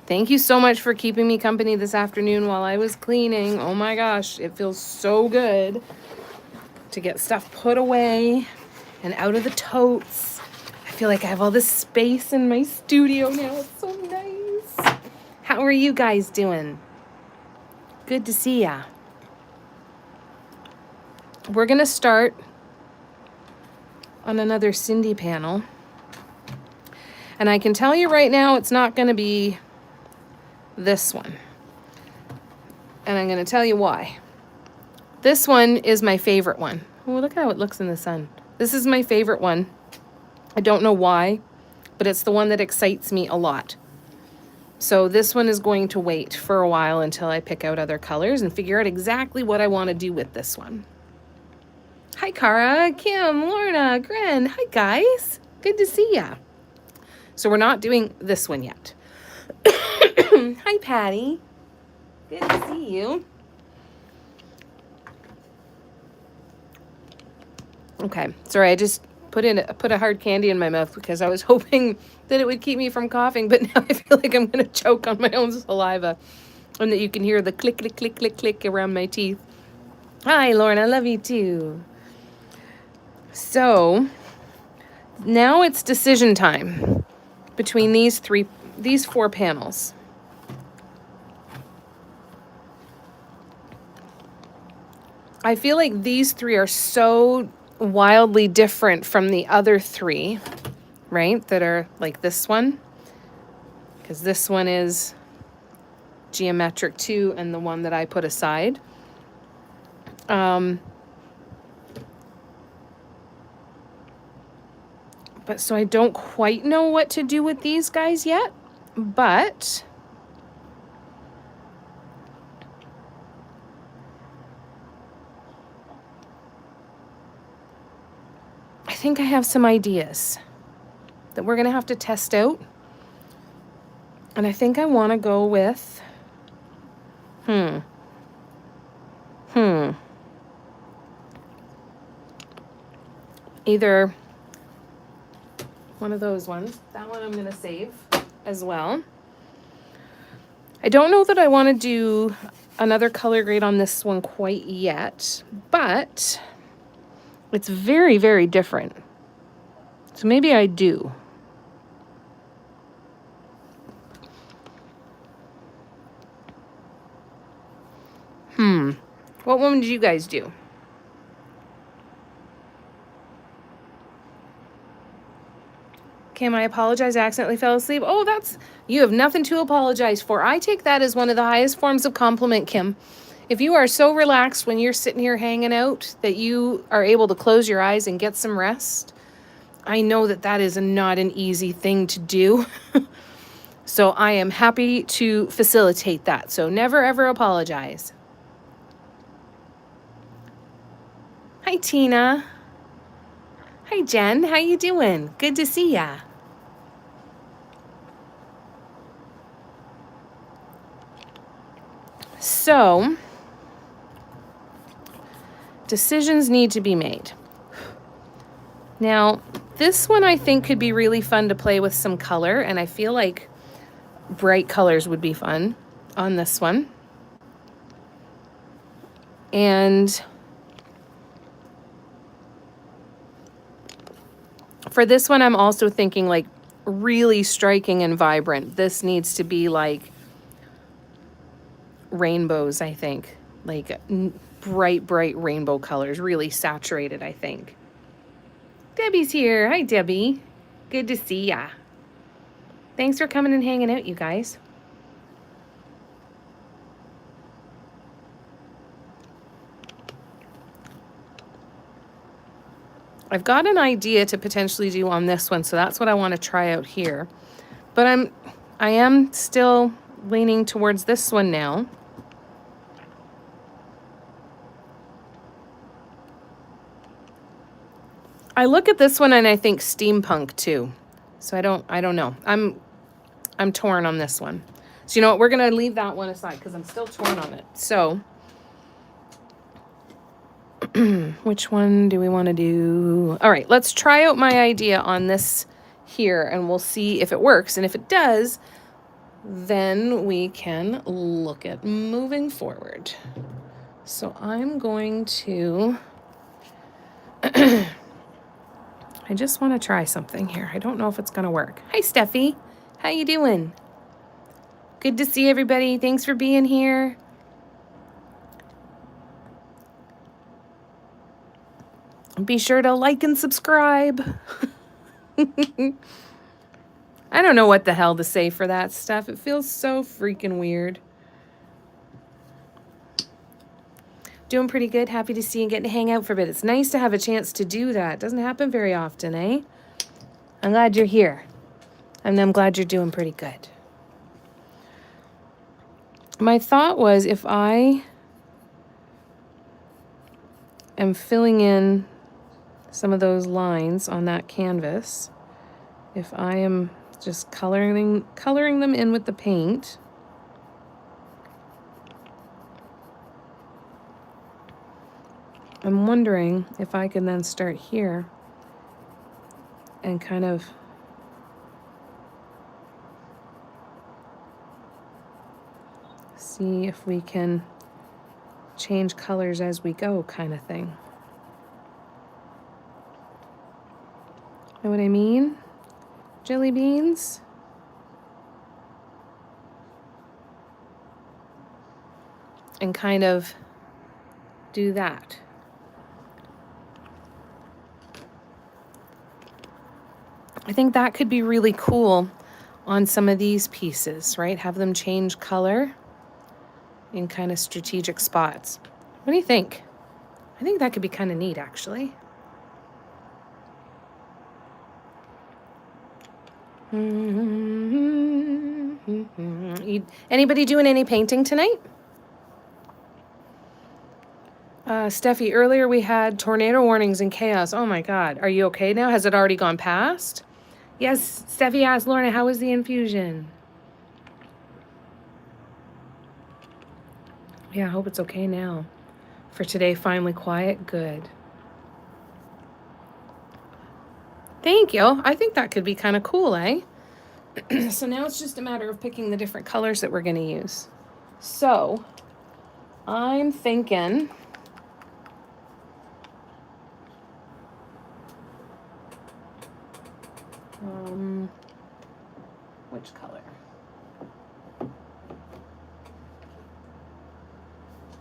Thank you so much for keeping me company this afternoon while I was cleaning. Oh my gosh, it feels so good to get stuff put away and out of the totes. I feel like I have all this space in my studio now. It's so nice. How are you guys doing? Good to see ya. We're going to start on another Cindy panel. And I can tell you right now, it's not going to be this one. And I'm going to tell you why. This one is my favorite one. Oh, look how it looks in the sun. This is my favorite one. I don't know why, but it's the one that excites me a lot. So this one is going to wait for a while until I pick out other colors and figure out exactly what I want to do with this one. Hi, Cara, Kim, Lorna, Gren. Hi, guys. Good to see ya. So we're not doing this one yet. Hi, Patty. Good to see you. Okay, sorry, I just put a hard candy in my mouth because I was hoping that it would keep me from coughing, but now I feel like I'm going to choke on my own saliva and that you can hear the click, click, click, click, click around my teeth. Hi, Lorna, I love you too. So now it's decision time between these four panels. I feel like these three are so wildly different from the other three, right? That are like this one, because this one is geometric too, and the one that I put aside. But so I don't quite know what to do with these guys yet, but I think I have some ideas that we're going to have to test out. And I think I want to go with, either one of those ones. That one I'm going to save as well. I don't know that I want to do another color grade on this one quite yet, but it's very, very different. So maybe I do. What one did you guys do? Kim, I apologize. I accidentally fell asleep. Oh, you have nothing to apologize for. I take that as one of the highest forms of compliment, Kim. If you are so relaxed when you're sitting here hanging out that you are able to close your eyes and get some rest, I know that that is not an easy thing to do. So I am happy to facilitate that. So never, ever apologize. Hi, Tina. Hi, Jen. How you doing? Good to see ya. So, decisions need to be made. Now, this one I think could be really fun to play with some color, and I feel like bright colors would be fun on this one. And for this one, I'm also thinking like really striking and vibrant. This needs to be like rainbows, I think. Like bright, bright rainbow colors, really saturated, I think. Debbie's here. Hi, Debbie. Good to see ya. Thanks for coming and hanging out, you guys. I've got an idea to potentially do on this one, so that's what I want to try out here. But I am still leaning towards this one now. I look at this one and I think steampunk too. So I don't know. I'm torn on this one. So you know what? We're going to leave that one aside because I'm still torn on it. So which one do we want to do? All right, let's try out my idea on this here and we'll see if it works. And if it does, then we can look at moving forward. So I'm going to, I just want to try something here. I don't know if it's going to work. Hi, Steffi. How you doing? Good to see everybody. Thanks for being here. Be sure to like and subscribe. I don't know what the hell to say for that stuff. It feels so freaking weird. Doing pretty good. Happy to see you and getting to hang out for a bit. It's nice to have a chance to do that. Doesn't happen very often, eh? I'm glad you're here. And I'm glad you're doing pretty good. My thought was if I am filling in some of those lines on that canvas, if I am just coloring them in with the paint, I'm wondering if I can then start here and kind of see if we can change colors as we go, kind of thing. Know what I mean? Jelly beans? And kind of do that. I think that could be really cool on some of these pieces, right? Have them change color in kind of strategic spots. What do you think? I think that could be kind of neat, actually. Anybody doing any painting tonight? Steffi, earlier we had tornado warnings and chaos. Oh my God. Are you okay now? Has it already gone past? Yes, Steffi asked Lorna, how was the infusion? Yeah, I hope it's okay now. For today, finally quiet. Good. Thank you. I think that could be kind of cool, eh? So now it's just a matter of picking the different colors that we're going to use. So I'm thinking which color?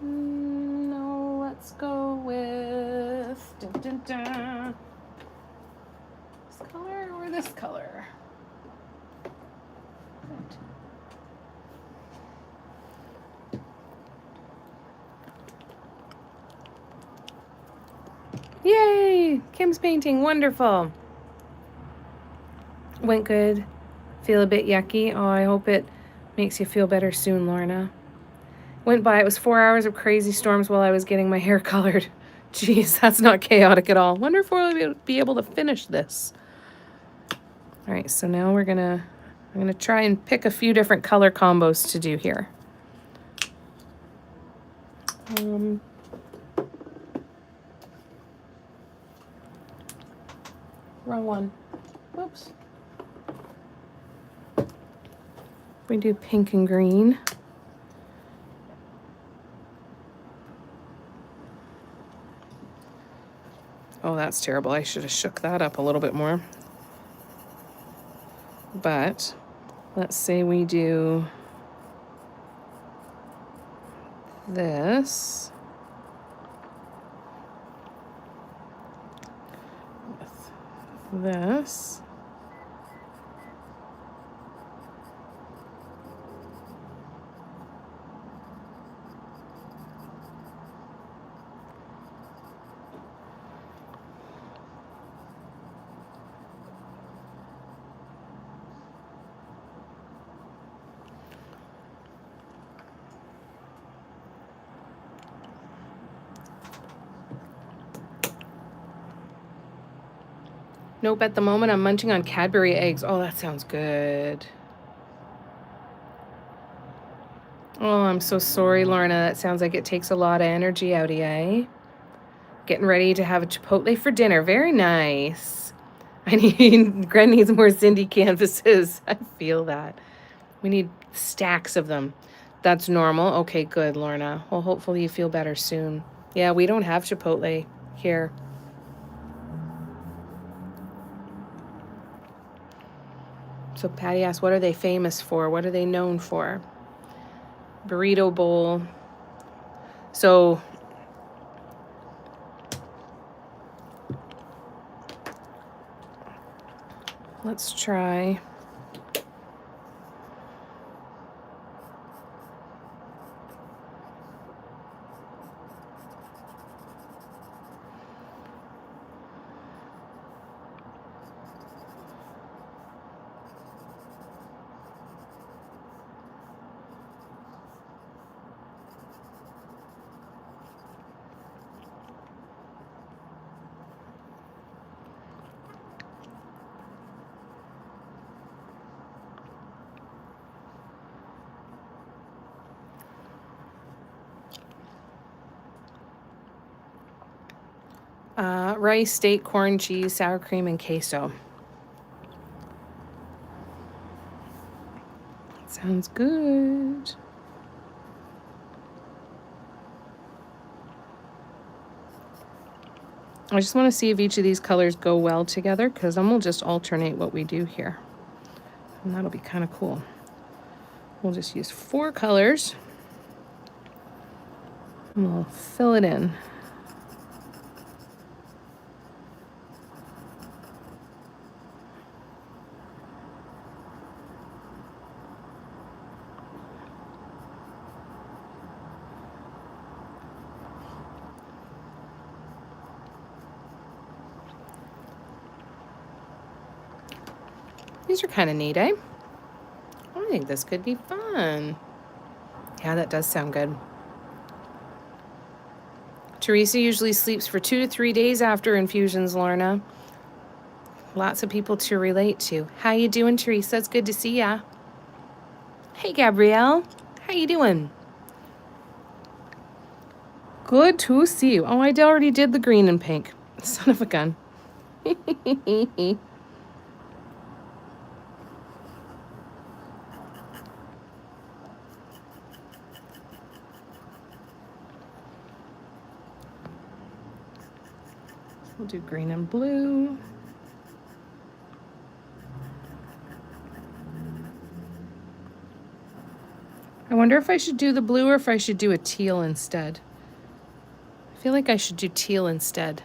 No, let's go with this color or this color? Yay! Kim's painting, wonderful. Went good. Feel a bit yucky. Oh, I hope it makes you feel better soon, Lorna. Went by, it was 4 hours of crazy storms while I was getting my hair colored. Jeez, that's not chaotic at all. Wonder if we'll be able to finish this. All right, so now I'm gonna try and pick a few different color combos to do here. Wrong one. Whoops. We do pink and green. Oh, that's terrible. I should have shook that up a little bit more. But let's say we do this with this. Nope, at the moment I'm munching on Cadbury eggs. Oh, that sounds good. Oh, I'm so sorry, Lorna. That sounds like it takes a lot of energy out of you, eh? Getting ready to have a Chipotle for dinner. Very nice. Gren needs more Cindy canvases. I feel that. We need stacks of them. That's normal. Okay, good, Lorna. Well, hopefully you feel better soon. Yeah, we don't have Chipotle here. So Patty asked, what are they famous for? What are they known for? Burrito bowl. So let's try. Rice, steak, corn, cheese, sour cream, and queso. Sounds good. I just want to see if each of these colors go well together, because then we'll just alternate what we do here. And that'll be kind of cool. We'll just use 4 colors. And we'll fill it in. These are kind of neat, eh? I think this could be fun. Yeah, that does sound good. Teresa usually sleeps for 2 to 3 days after infusions, Lorna. Lots of people to relate to. How you doing, Teresa? It's good to see ya. Hey, Gabrielle. How you doing? Good to see you. Oh, I already did the green and pink. Son of a gun. We'll do green and blue. I wonder if I should do the blue or if I should do a teal instead. I feel like I should do teal instead.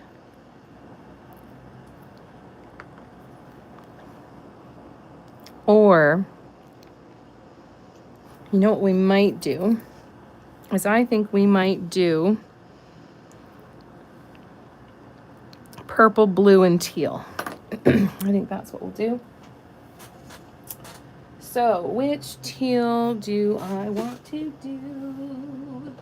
Or, you know what we might do? Is I think we might do purple, blue, and teal. I think that's what we'll do. So, which teal do I want to do?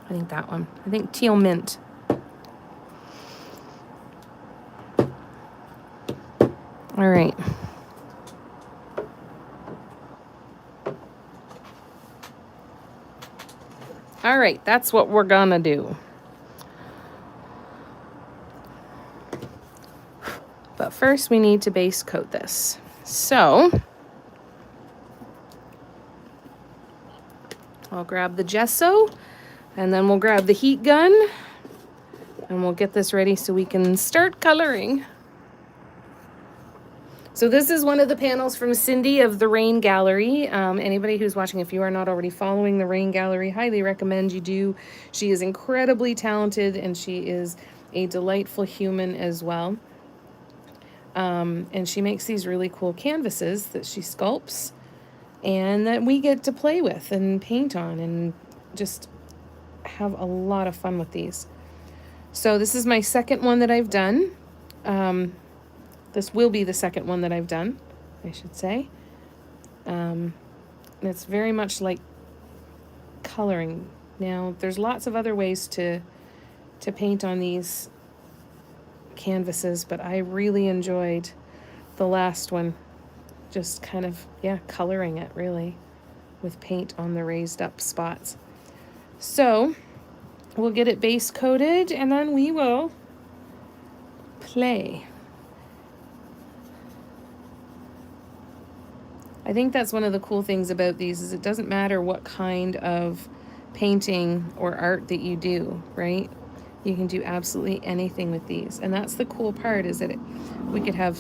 I think that one. I think teal mint. All right. All right, that's what we're gonna do. But first we need to base coat this. So I'll grab the gesso and then we'll grab the heat gun and we'll get this ready so we can start coloring. So this is one of the panels from Cindy of the Rain Gallery. Anybody who's watching, if you are not already following the Rain Gallery, highly recommend you do. She is incredibly talented and she is a delightful human as well. And she makes these really cool canvases that she sculpts and that we get to play with and paint on and just have a lot of fun with these. So this is my second one that I've done. This will be the second one that I've done, I should say. It's very much like coloring. Now, there's lots of other ways to paint on these canvases, but I really enjoyed the last one. Just kind of, coloring it, really, with paint on the raised up spots. So, we'll get it base coated, and then we will play. I think that's one of the cool things about these is it doesn't matter what kind of painting or art that you do, right? You can do absolutely anything with these. And that's the cool part is that we could have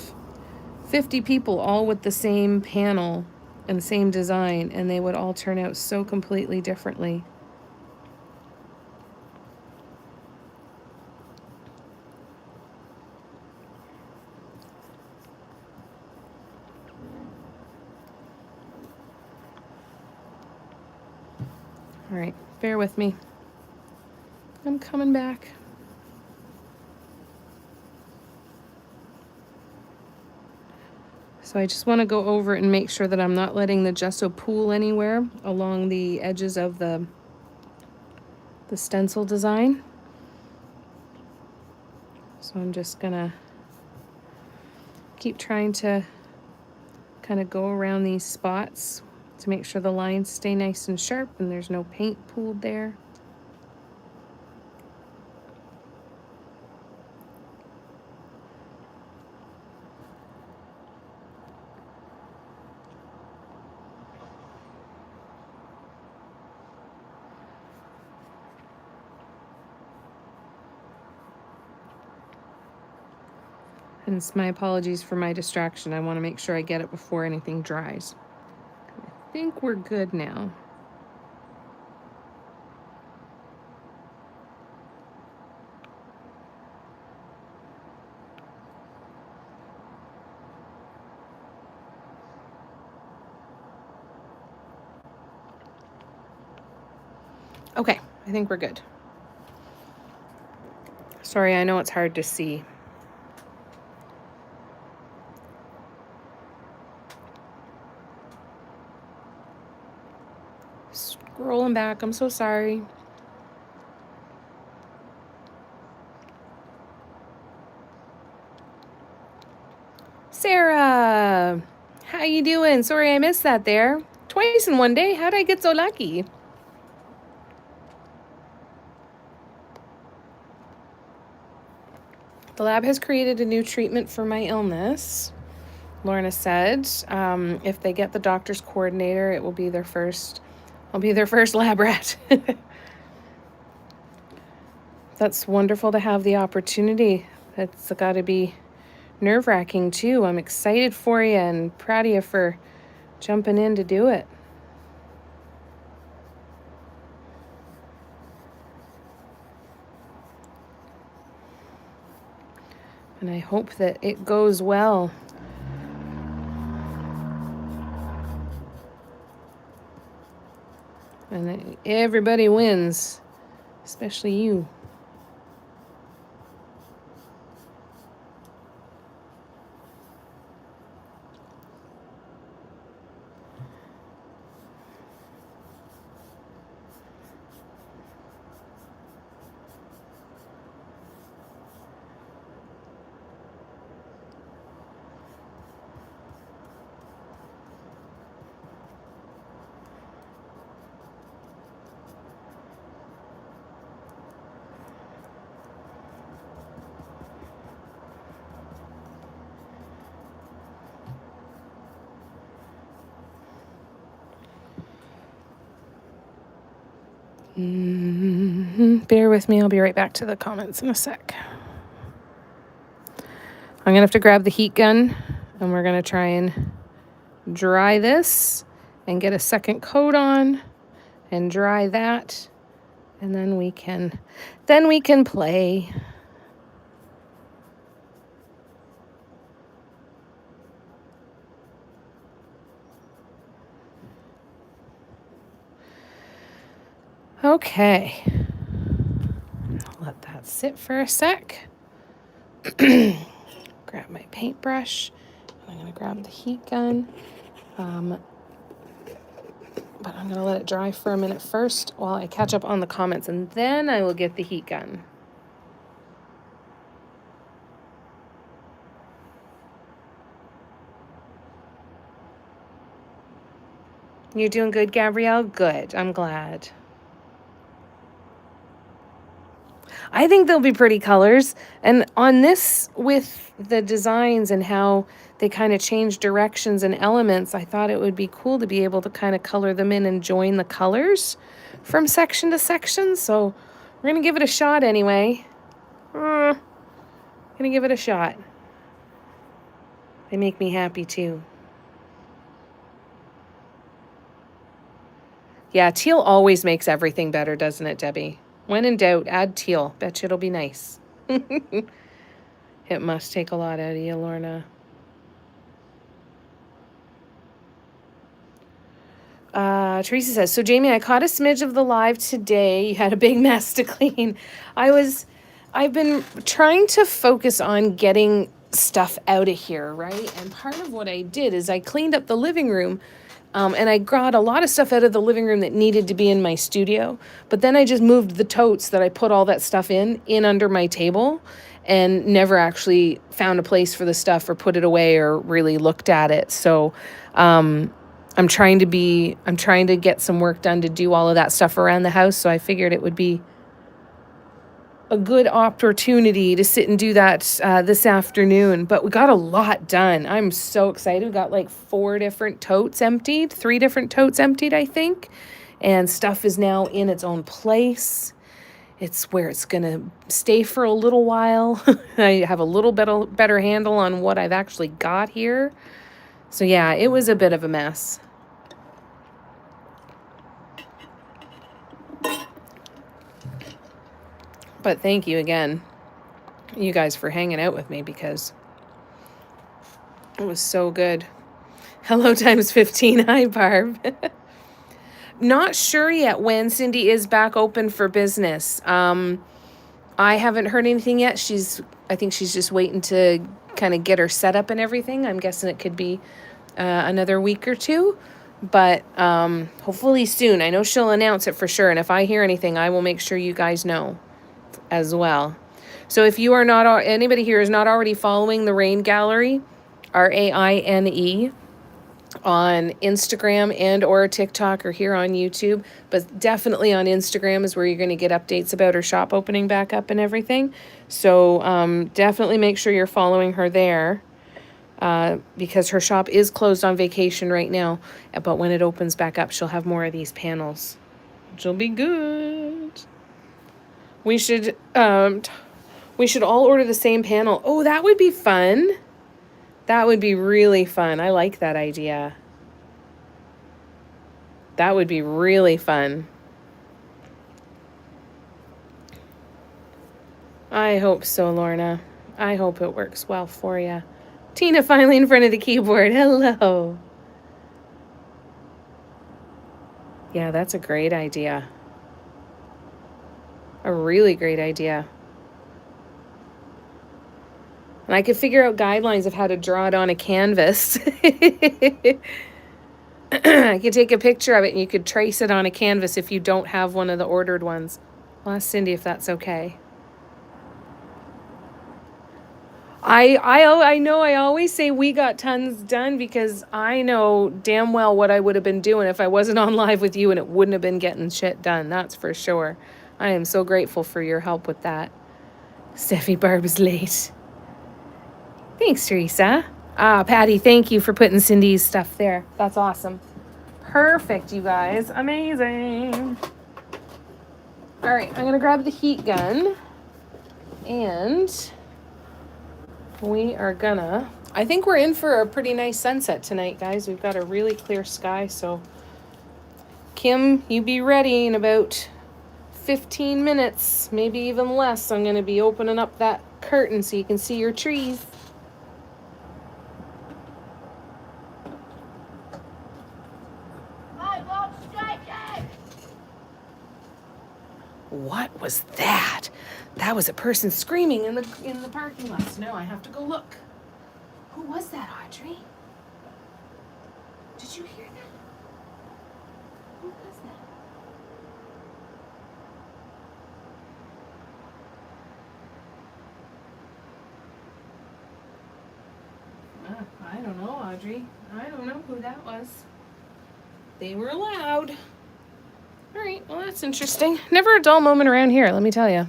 50 people all with the same panel and same design, and they would all turn out so completely differently. All right, bear with me. I'm coming back. So I just want to go over and make sure that I'm not letting the gesso pool anywhere along the edges of the stencil design. So I'm just gonna keep trying to kind of go around these spots to make sure the lines stay nice and sharp and there's no paint pooled there. And it's my apologies for my distraction. I want to make sure I get it before anything dries. I think we're good now. Okay, I think we're good. Sorry, I know it's hard to see. Scrolling back, I'm so sorry. Sarah, how you doing? Sorry I missed that there. Twice in one day, how'd I get so lucky? The lab has created a new treatment for my illness. Lorna said, if they get the doctor's coordinator, it will be their first, I'll be their first lab rat. That's wonderful to have the opportunity. That's got to be nerve-wracking too. I'm excited for you and proud of you for jumping in to do it. And I hope that it goes well. And that everybody wins, especially you. Bear with me, I'll be right back to the comments in a sec. I'm gonna have to grab the heat gun and we're gonna try and dry this and get a second coat on and dry that, and then we can play. Okay, let that sit for a sec. Grab my paintbrush. I'm gonna grab the heat gun. But I'm gonna let it dry for a minute first while I catch up on the comments, and then I will get the heat gun. You're doing good, Gabrielle? Good, I'm glad. I think they'll be pretty colors. And on this, with the designs and how they kind of change directions and elements, I thought it would be cool to be able to kind of color them in and join the colors from section to section. So we're going to give it a shot anyway. Gonna give it a shot. They make me happy too. Yeah, teal always makes everything better, doesn't it, Debbie? When in doubt, add teal. Bet you it'll be nice. It must take a lot out of you, Lorna. Teresa says, so Jamie, I caught a smidge of the live today. You had a big mess to clean. I've been trying to focus on getting stuff out of here, right? And part of what I did is I cleaned up the living room, and I got a lot of stuff out of the living room that needed to be in my studio. But then I just moved the totes that I put all that stuff in under my table, and never actually found a place for the stuff or put it away or really looked at it. So, I'm trying to get some work done to do all of that stuff around the house. So I figured it would be a good opportunity to sit and do that this afternoon. But we got a lot done. I'm so excited. We got like 3 different totes emptied, I think. And stuff is now in its own place. It's where it's going to stay for a little while. I have a little better handle on what I've actually got here. So yeah, it was a bit of a mess. But thank you again, you guys, for hanging out with me, because it was so good. Hello times 15. Hi, Barb. Not sure yet when Cindy is back open for business. I haven't heard anything yet. I think she's just waiting to kind of get her set up and everything. I'm guessing it could be another week or 2, but hopefully soon. I know she'll announce it for sure, and if I hear anything, I will make sure you guys know as well. So if you are not, anybody here is not already following the Rain Gallery, RAINE, on Instagram and or TikTok or here on YouTube, but definitely on Instagram is where you're going to get updates about her shop opening back up and everything. So definitely make sure you're following her there, because her shop is closed on vacation right now, but when it opens back up, she'll have more of these panels, which will be good. We should all order the same panel. Oh, that would be fun. That would be really fun. I like that idea. That would be really fun. I hope so, Lorna. I hope it works well for you. Tina finally in front of the keyboard. Hello. Yeah, that's a great idea. A really great idea. And I could figure out guidelines of how to draw it on a canvas. I could take a picture of it and you could trace it on a canvas if you don't have one of the ordered ones. I'll ask Cindy if that's okay. I know I always say we got tons done, because I know damn well what I would have been doing if I wasn't on live with you, and it wouldn't have been getting shit done. That's for sure. I am so grateful for your help with that. Steffi Barb is late. Thanks, Teresa. Patty, thank you for putting Cindy's stuff there. That's awesome. Perfect, you guys. Amazing. All right, I'm going to grab the heat gun. And we are gonna... I think we're in for a pretty nice sunset tonight, guys. We've got a really clear sky, so... Kim, you be ready in about 15 minutes, maybe even less. I'm going to be opening up that curtain so you can see your trees. What was that? That was a person screaming in the parking lot. So now I have to go look. Who was that, Audrey? Did you hear that? Who was that? I don't know, Audrey. I don't know who that was. They were loud. All right, well, that's interesting. Never a dull moment around here, let me tell you.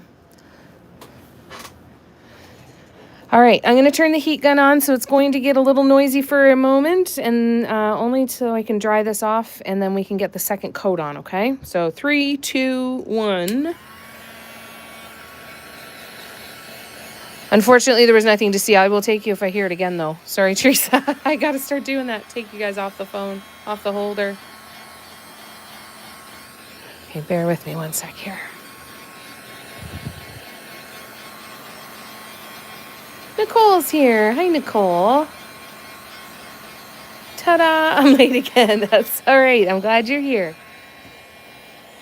All right, I'm going to turn the heat gun on, so it's going to get a little noisy for a moment, and only so I can dry this off, and then we can get the second coat on, okay? So 3, 2, 1. Unfortunately, there was nothing to see. I will take you if I hear it again, though. Sorry, Teresa. I got to start doing that. Take you guys off the phone, off the holder. Okay, bear with me one sec here. Nicole's here. Hi, Nicole. Ta-da! I'm late again. That's all right. I'm glad you're here.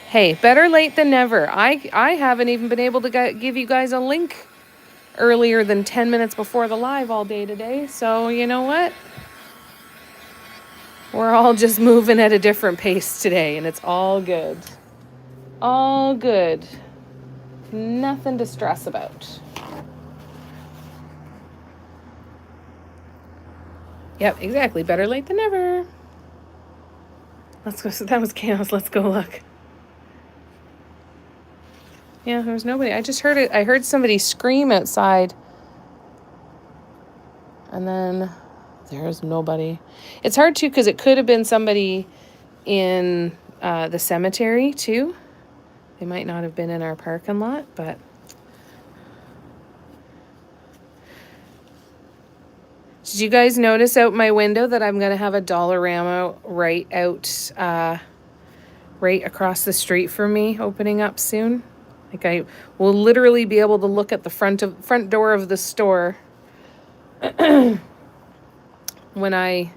Hey, better late than never. I haven't even been able to give you guys a link earlier than 10 minutes before the live all day today. So, you know what? We're all just moving at a different pace today, and it's all good. All good. Nothing to stress about. Yep, exactly. Better late than never. Let's go. So that was chaos. Let's go look. Yeah, there was nobody. I just heard it. I heard somebody scream outside. And then there's nobody. It's hard too because it could have been somebody in the cemetery too. They might not have been in our parking lot, but did you guys notice out my window that I'm going to have a Dollarama right across the street from me opening up soon? Like I will literally be able to look at the front door of the store when I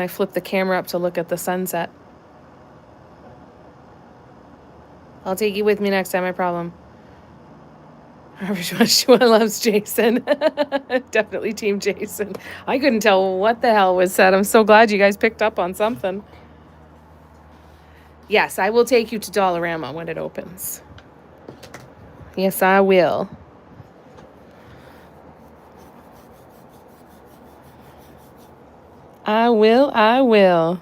flip the camera up to look at the sunset. I'll take you with me next time, I promise. Shua loves Jason. Definitely team Jason. I couldn't tell what the hell was said. I'm so glad you guys picked up on something. Yes, I will take you to Dollarama when it opens. Yes, I will. I will.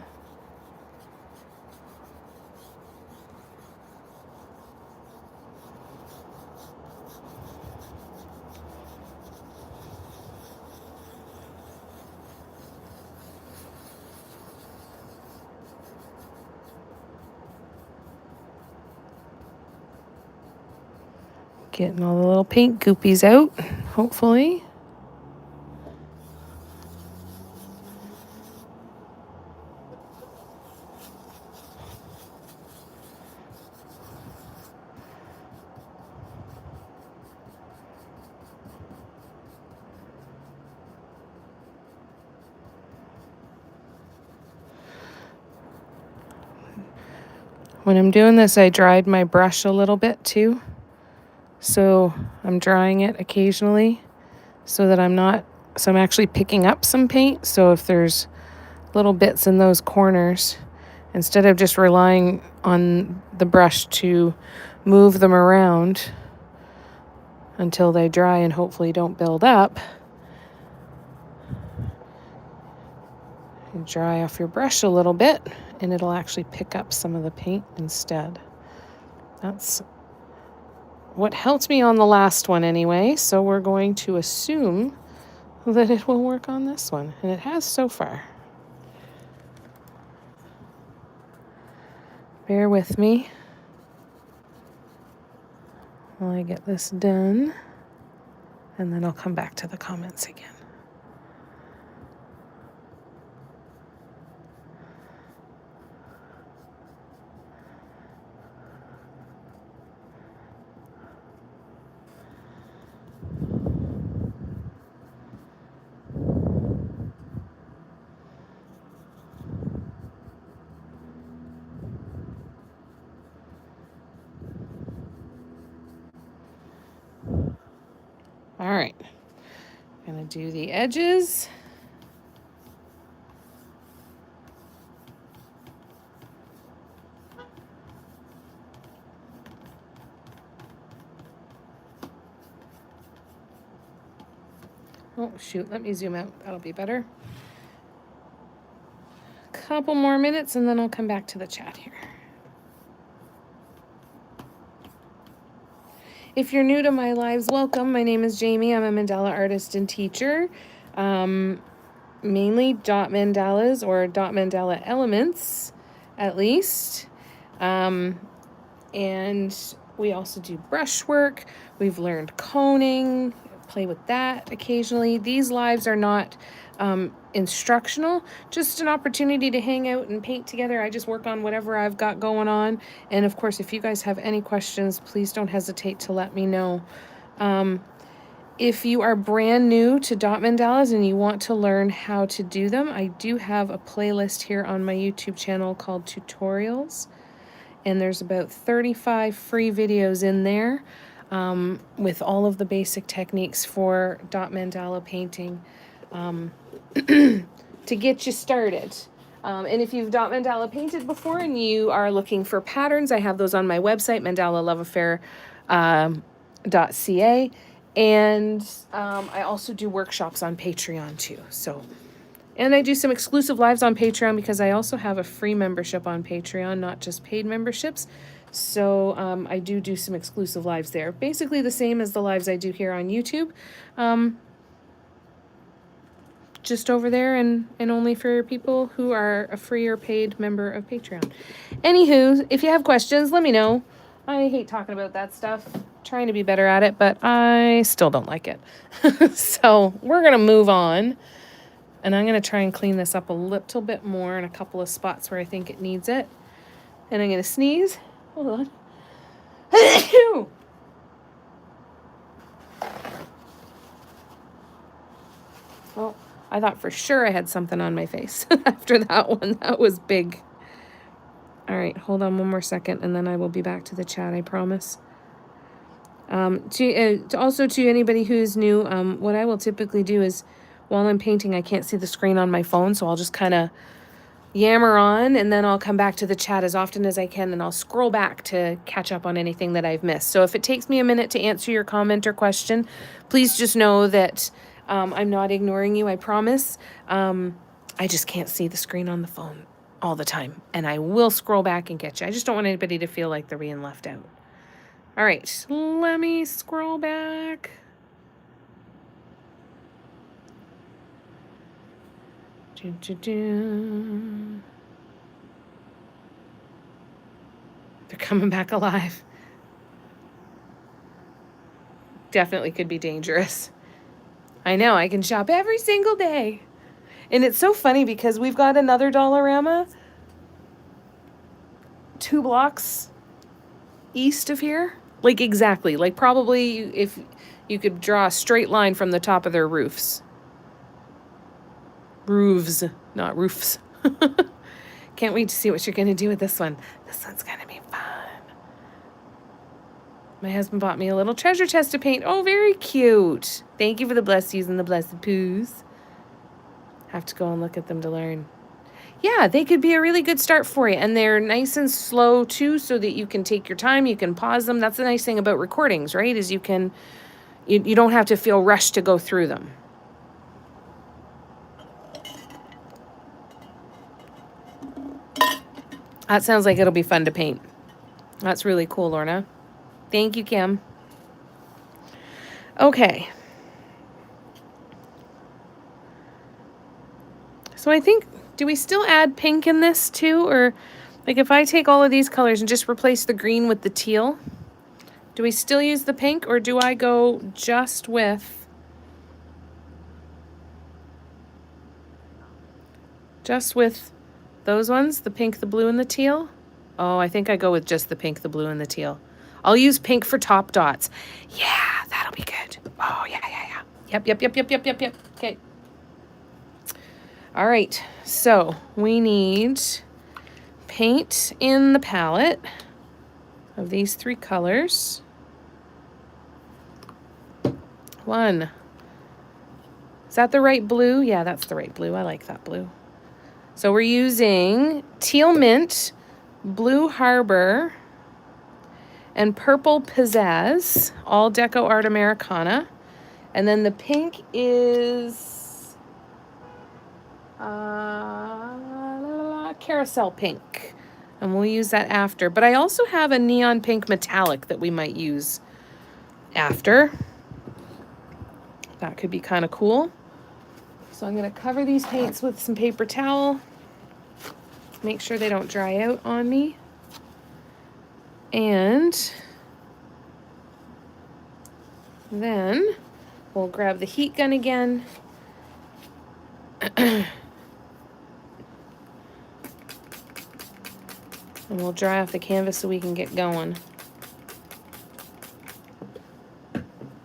Getting all the little paint goopies out, hopefully. When I'm doing this, I dried my brush a little bit too. So I'm drying it occasionally so that I'm actually picking up some paint. So if there's little bits in those corners, instead of just relying on the brush to move them around until they dry and hopefully don't build up, you dry off your brush a little bit and it'll actually pick up some of the paint instead. That's what helped me on the last one anyway, so we're going to assume that it will work on this one, and it has so far. Bear with me while I get this done, and then I'll come back to the comments again. All right, I'm gonna do the edges. Oh, shoot, let me zoom out. That'll be better. Couple more minutes and then I'll come back to the chat here. If you're new to my lives, welcome. My name is Jamie. I'm a mandala artist and teacher. Mainly dot mandalas or dot mandala elements, at least. And we also do brushwork. We've learned coning, play with that occasionally. These lives are not instructional, just an opportunity to hang out and paint together. I just work on whatever I've got going on. And of course, if you guys have any questions, please don't hesitate to let me know. If you are brand new to dot mandalas and you want to learn how to do them, I do have a playlist here on my YouTube channel called Tutorials. And there's about 35 free videos in there with all of the basic techniques for dot mandala painting to get you started. And if you've dot mandala painted before and you are looking for patterns, I have those on my website, mandalaloveaffair.ca. And I also do workshops on Patreon too. And I do some exclusive lives on Patreon because I also have a free membership on Patreon, not just paid memberships. So I do some exclusive lives there. Basically the same as the lives I do here on YouTube. Just over there and only for people who are a free or paid member of Patreon. Anywho, if you have questions, let me know. I hate talking about that stuff. Trying to be better at it, but I still don't like it. So we're going to move on. And I'm going to try and clean this up a little bit more in a couple of spots where I think it needs it. And I'm going to sneeze. Hold on. Well, I thought for sure I had something on my face after that one. That was big. All right, hold on one more second, and then I will be back to the chat, I promise. Also to anybody who's new, what I will typically do is, while I'm painting, I can't see the screen on my phone, so I'll just kind of yammer on, and then I'll come back to the chat as often as I can, and I'll scroll back to catch up on anything that I've missed. So if it takes me a minute to answer your comment or question, please just know that I'm not ignoring you, I promise. I just can't see the screen on the phone all the time, and I will scroll back and get you. I just don't want anybody to feel like they're being left out. All right, let me scroll back. They're coming back alive. Definitely could be dangerous. I know, I can shop every single day. And it's so funny because we've got another Dollarama 2 blocks east of here. Like exactly, like probably if you could draw a straight line from the top of their roofs. Roofs, not roofs. Can't wait to see what you're going to do with this one. This one's going to be fun. My husband bought me a little treasure chest to paint. Oh, very cute. Thank you for the bless yous and the blessed poos. Have to go and look at them to learn. Yeah, they could be a really good start for you. And they're nice and slow, too, so that you can take your time. You can pause them. That's the nice thing about recordings, right? Is you don't have to feel rushed to go through them. That sounds like it'll be fun to paint. That's really cool, Lorna. Thank you, Kim. Okay. So I think, do we still add pink in this too? Or like if I take all of these colors and just replace the green with the teal, do we still use the pink or do I go just with those ones, the pink, the blue, and the teal? Oh, I think I go with just the pink, the blue, and the teal. I'll use pink for top dots. Yeah, that'll be good. Oh, yeah. Yep. Okay. All right, so we need paint in the palette of these 3 colors. 1. Is that the right blue? Yeah, that's the right blue. I like that blue. So we're using Teal Mint, Blue Harbor, and Purple Pizzazz, all Deco Art Americana. And then the pink is Carousel Pink. And we'll use that after. But I also have a neon pink metallic that we might use after. That could be kind of cool. So I'm going to cover these paints with some paper towel. Make sure they don't dry out on me. And then we'll grab the heat gun again. And we'll dry off the canvas so we can get going.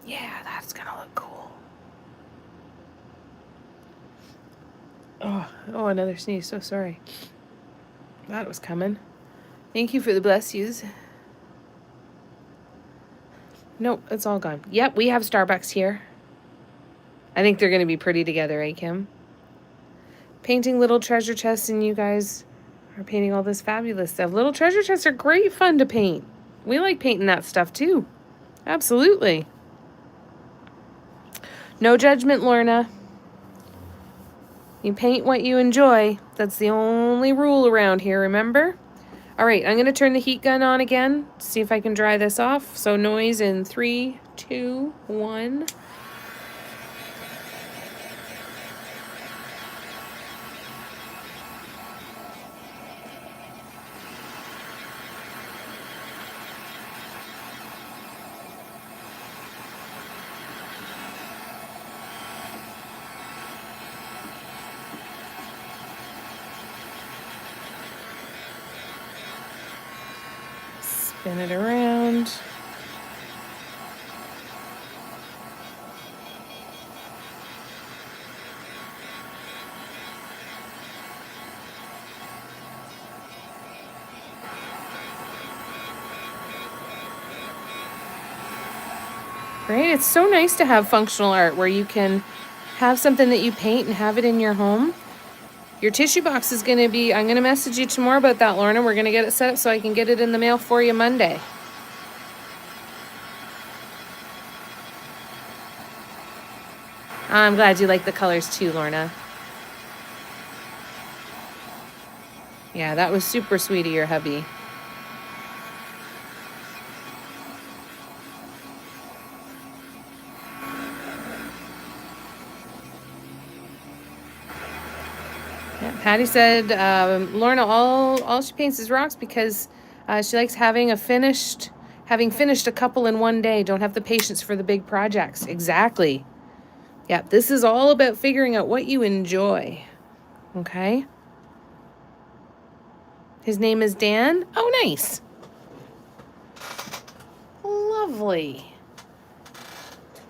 Yeah, that's gonna look cool. Oh, another sneeze. So sorry. That was coming. Thank you for the bless yous. Nope, it's all gone. Yep, we have Starbucks here. I think they're going to be pretty together, eh, Kim? Painting little treasure chests, and you guys are painting all this fabulous stuff. Little treasure chests are great fun to paint. We like painting that stuff, too. Absolutely. No judgment, Lorna. You paint what you enjoy. That's the only rule around here, remember? All right, I'm going to turn the heat gun on again, see if I can dry this off. So noise in 3, 2, 1. Spin it around. Right? It's so nice to have functional art where you can have something that you paint and have it in your home. Your tissue box is going to be, I'm going to message you tomorrow about that, Lorna. We're going to get it set up so I can get it in the mail for you Monday. I'm glad you like the colors too, Lorna. Yeah, that was super sweet of your hubby. Yeah, Patty said, Lorna, all she paints is rocks because she likes having finished a couple in one day. Don't have the patience for the big projects. Exactly. Yeah, this is all about figuring out what you enjoy. Okay? His name is Dan. Oh, nice. Lovely.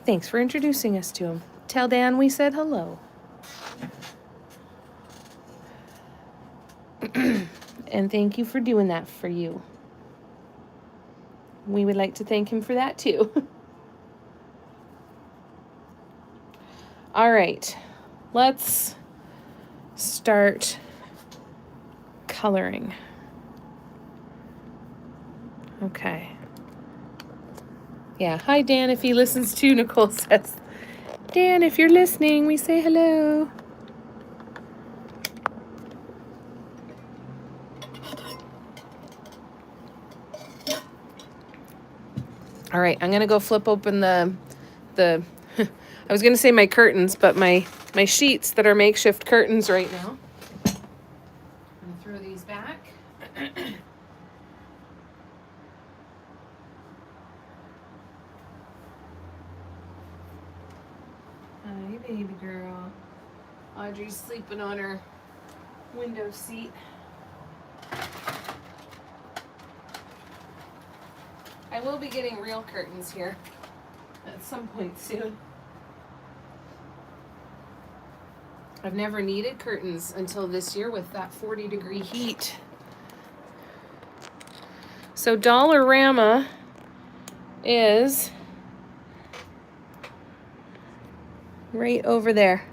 Thanks for introducing us to him. Tell Dan we said hello. And thank you for doing that for you. We would like to thank him for that too. All right, let's start coloring. Okay. Yeah, hi Dan, if he listens too, Nicole says. Dan, if you're listening, we say hello. All right, I'm gonna go flip open the I was gonna say my curtains, but my sheets that are makeshift curtains right now. I'm gonna throw these back. Hi, baby girl. Audrey's sleeping on her window seat. I will be getting real curtains here at some point soon. I've never needed curtains until this year with that 40-degree heat. So Dollarama is right over there.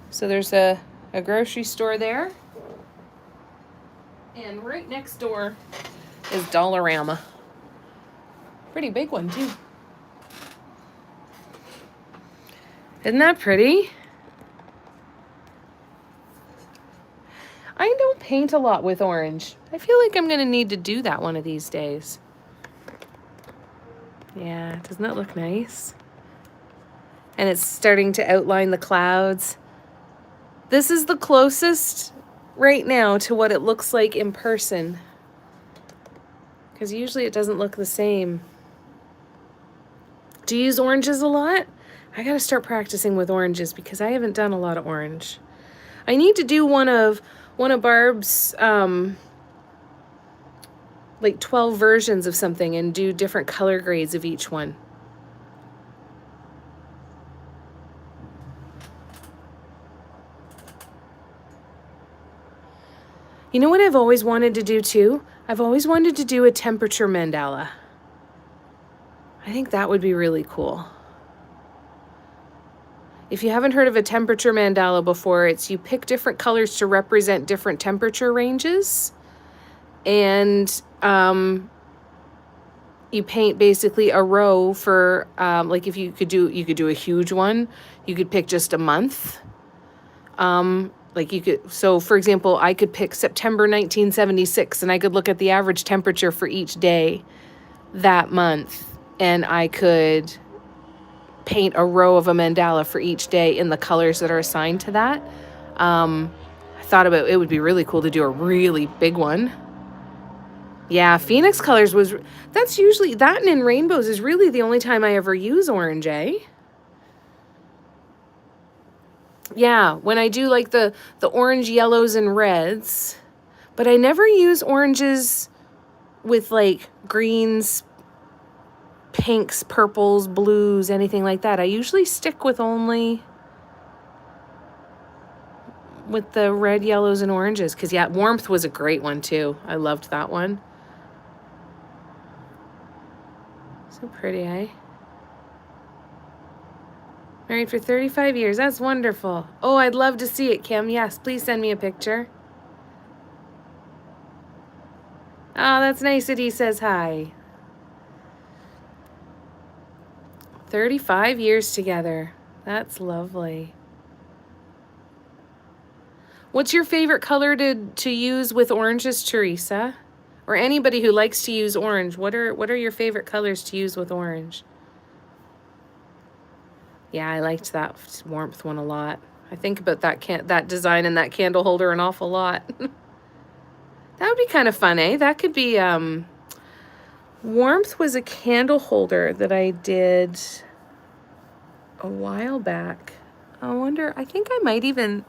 So there's a grocery store there. And right next door is Dollarama. Pretty big one too. Isn't that pretty? I don't paint a lot with orange. I feel like I'm gonna need to do that one of these days. Yeah, doesn't that look nice? And it's starting to outline the clouds. This is the closest right now to what it looks like in person, because usually it doesn't look the same. Do you use oranges a lot? I gotta start practicing with oranges because I haven't done a lot of orange. I need to do one of Barb's like 12 versions of something and do different color grades of each one. You know what I've always wanted to do too? I've always wanted to do a temperature mandala. I think that would be really cool. If you haven't heard of a temperature mandala before, it's you pick different colors to represent different temperature ranges, and you paint basically a row for like if you could do a huge one, you could pick just a month. Like you could, so for example, I could pick September 1976 and I could look at the average temperature for each day that month, and I could paint a row of a mandala for each day in the colors that are assigned to that. I thought about it would be really cool to do a really big one. Yeah, Phoenix colors that's usually, that and in rainbows is really the only time I ever use orange, eh? Yeah, when I do like the orange, yellows, and reds, but I never use oranges with like greens, pinks, purples, blues, anything like that. I usually stick with only with the red, yellows, and oranges. Because, yeah, Warmth was a great one, too. I loved that one. So pretty, eh? Married for 35 years. That's wonderful. Oh, I'd love to see it, Kim. Yes, please send me a picture. Oh, that's nice that he says hi. 35 years together. That's lovely. What's your favorite color to use with oranges, Teresa? Or anybody who likes to use orange, what are your favorite colors to use with orange? Yeah, I liked that Warmth one a lot. I think about that design and that candle holder an awful lot. That would be kind of fun, eh? That could be Warmth was a candle holder that I did a while back. I think I might even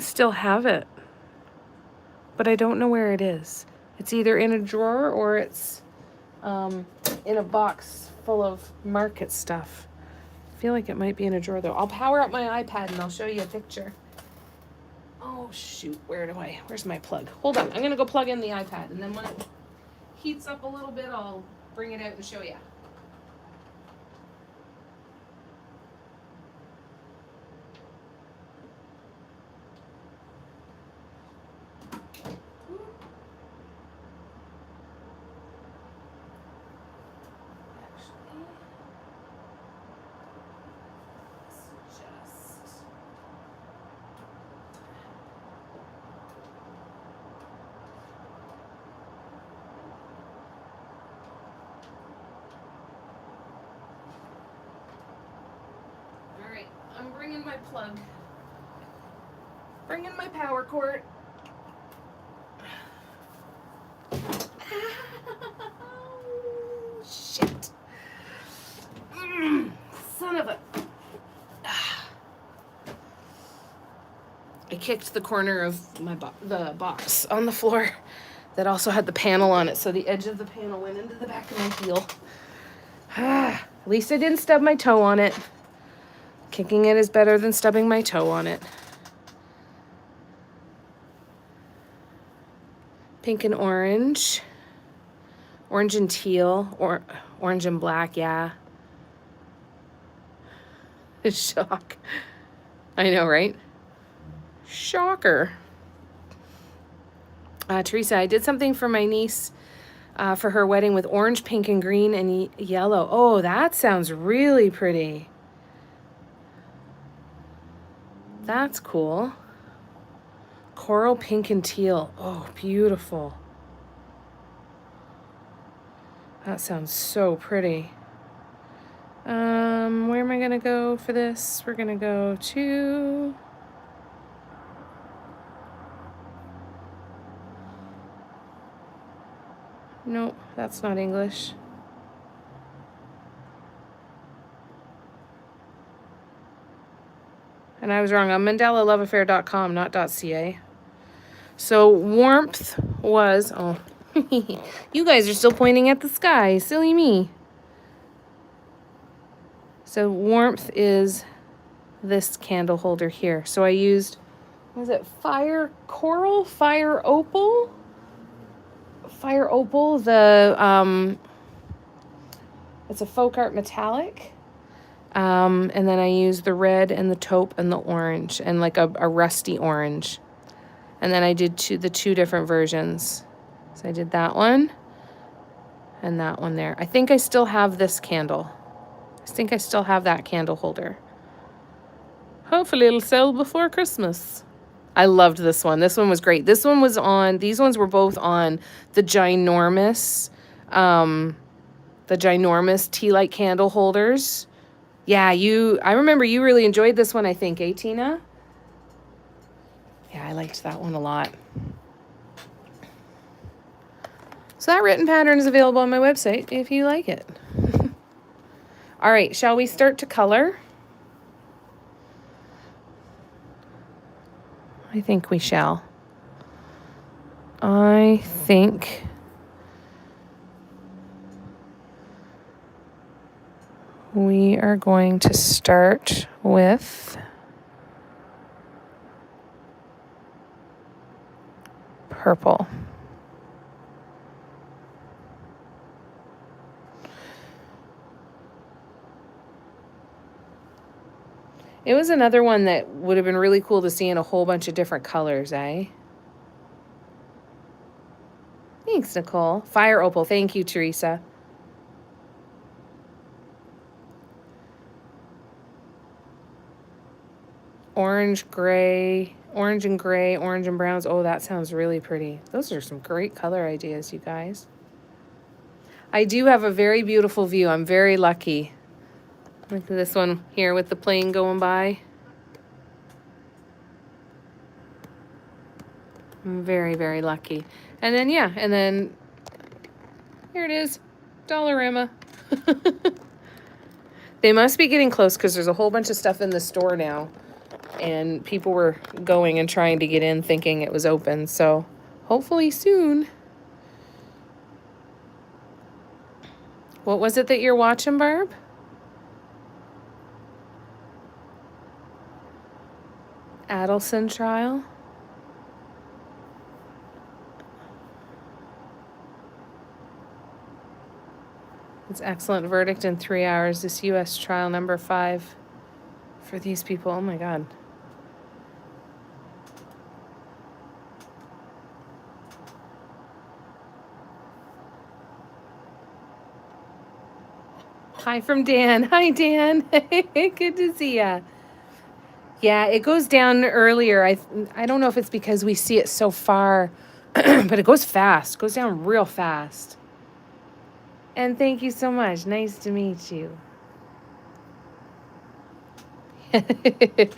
still have it. But I don't know where it is. It's either in a drawer or it's in a box full of market stuff. I feel like it might be in a drawer though. I'll power up my iPad and I'll show you a picture. Oh shoot, where's my plug? Hold on, I'm gonna go plug in the iPad, and then when it heats up a little bit, I'll bring it out and show you. I'm bringing my plug. Bringing my power cord. Shit. Son of a... I kicked the corner of the box on the floor that also had the panel on it, so the edge of the panel went into the back of my heel. At least I didn't stub my toe on it. Kicking it is better than stubbing my toe on it. Pink and orange. Orange and teal. Or orange and black, yeah. Shock. I know, right? Shocker. Teresa, I did something for my niece for her wedding with orange, pink, and green, and yellow. Oh, that sounds really pretty. That's cool. Coral, pink, and teal. Oh, beautiful. That sounds so pretty. Where am I gonna go for this? We're gonna go to... Nope, that's not English. And I was wrong. I'm MandelaLoveAffair.com, not .ca. So warmth was... Oh, you guys are still pointing at the sky. Silly me. So warmth is this candle holder here. So I used, was it Fire Coral? Fire Opal? Fire Opal, it's a folk art metallic. And then I used the red and the taupe and the orange and like a rusty orange. And then I did the two different versions. So I did that one and that one there. I think I still have this candle. I think I still have that candle holder. Hopefully it'll sell before Christmas. I loved this one. This one was great. This one was on, these ones were both on the ginormous tea light candle holders. Yeah, I remember you really enjoyed this one, I think, eh, Tina? Yeah, I liked that one a lot. So that written pattern is available on my website if you like it. All right, shall we start to color? I think we shall. I think we are going to start with purple. It was another one that would have been really cool to see in a whole bunch of different colors, eh? Thanks, Nicole. Fire Opal. Thank you, Teresa. Orange and gray, orange and browns. Oh, that sounds really pretty. Those are some great color ideas, you guys. I do have a very beautiful view. I'm very lucky. Look at this one here with the plane going by. I'm very, very lucky. And then, yeah, and then here it is, Dollarama. They must be getting close because there's a whole bunch of stuff in the store now. And people were going and trying to get in thinking it was open. So hopefully soon. What was it that you're watching, Barb? Adelson trial. It's excellent verdict in 3 hours. This U.S. trial number 5 for these people. Oh my God. Hi from Dan. Hi, Dan. Good to see ya. Yeah, it goes down earlier. I don't know if it's because we see it so far, but it goes fast. It goes down real fast. And thank you so much. Nice to meet you. It's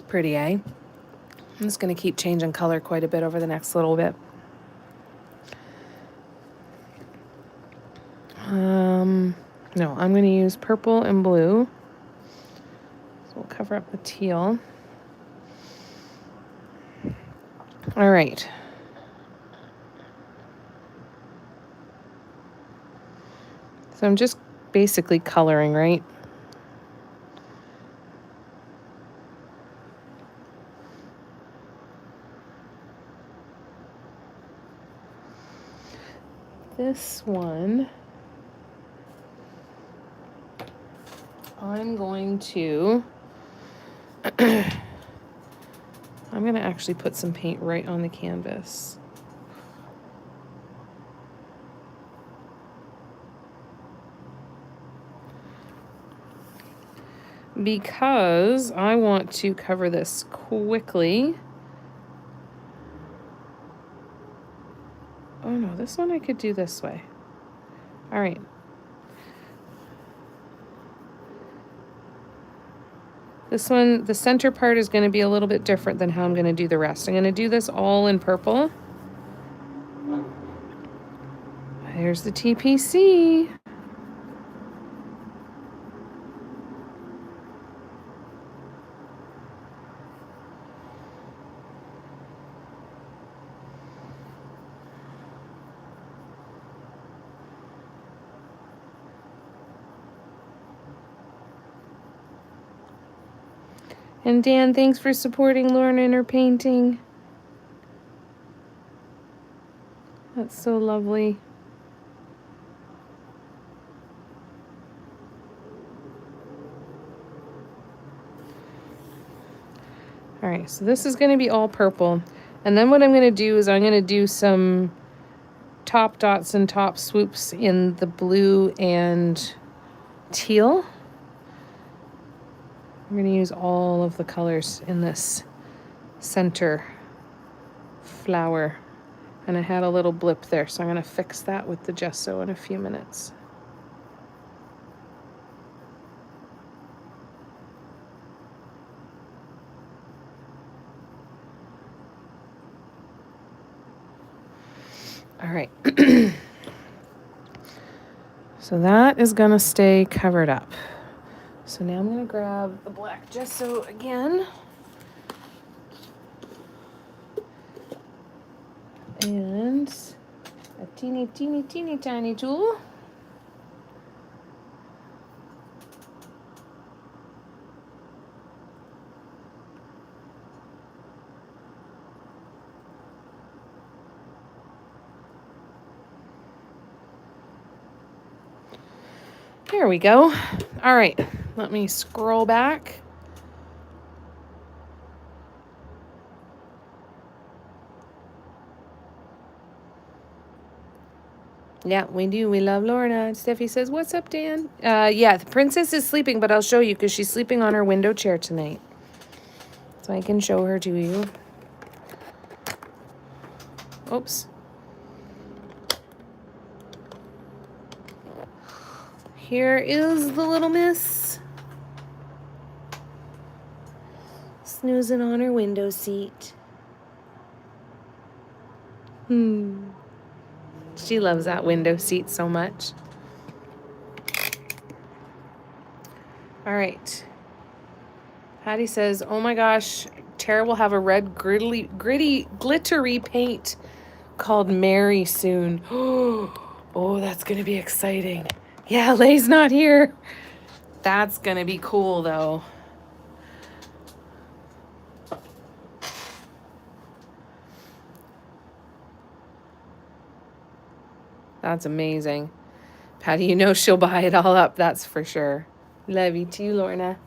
pretty, eh? I'm just going to keep changing color quite a bit over the next little bit. No, I'm going to use purple and blue. So we'll cover up the teal. All right. So I'm just basically coloring, right? This one, I'm going to actually put some paint right on the canvas. Because I want to cover this quickly this one I could do this way. All right. This one, the center part is going to be a little bit different than how I'm going to do the rest. I'm going to do this all in purple. Here's the TPC. And Dan, thanks for supporting Lorna in her painting. That's so lovely. All right, so this is going to be all purple. And then what I'm going to do is I'm going to do some top dots and top swoops in the blue and teal. I'm going to use all of the colors in this center flower. And I had a little blip there, so I'm going to fix that with the gesso in a few minutes. All right. So that is going to stay covered up. So now I'm going to grab the black gesso again. And a teeny tiny tool. There we go. All right, let me scroll back. Yeah, we do. We love Lorna. Steffi says, what's up, Dan? Yeah, the princess is sleeping, but I'll show you because she's sleeping on her window chair tonight. So I can show her to you. Oops. Here is the little miss. Snoozing on her window seat. She loves that window seat so much. All right. Patty says, oh my gosh, Tara will have a red gritty, glittery paint called Mary soon. Oh, that's going to be exciting. Yeah, Lay's not here. That's going to be cool, though. That's amazing. Patty, you know she'll buy it all up, that's for sure. Love you too, Lorna.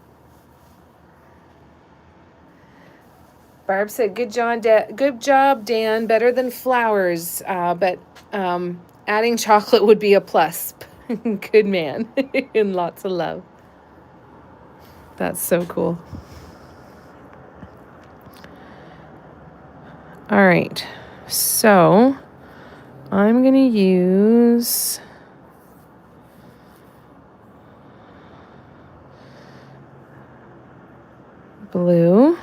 Barb said, good job, Dan. Better than flowers, but adding chocolate would be a plus. Good man. And lots of love. That's so cool. All right. So I'm going to use blue.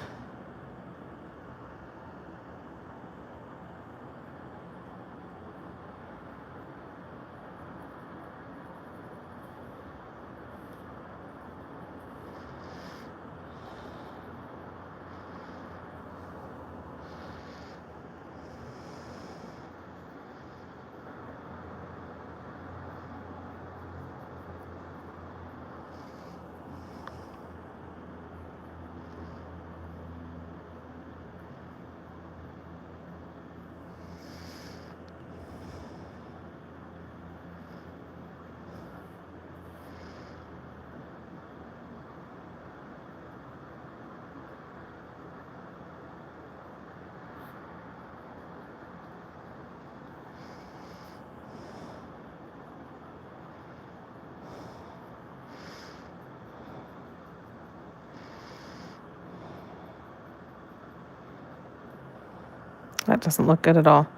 That doesn't look good at all.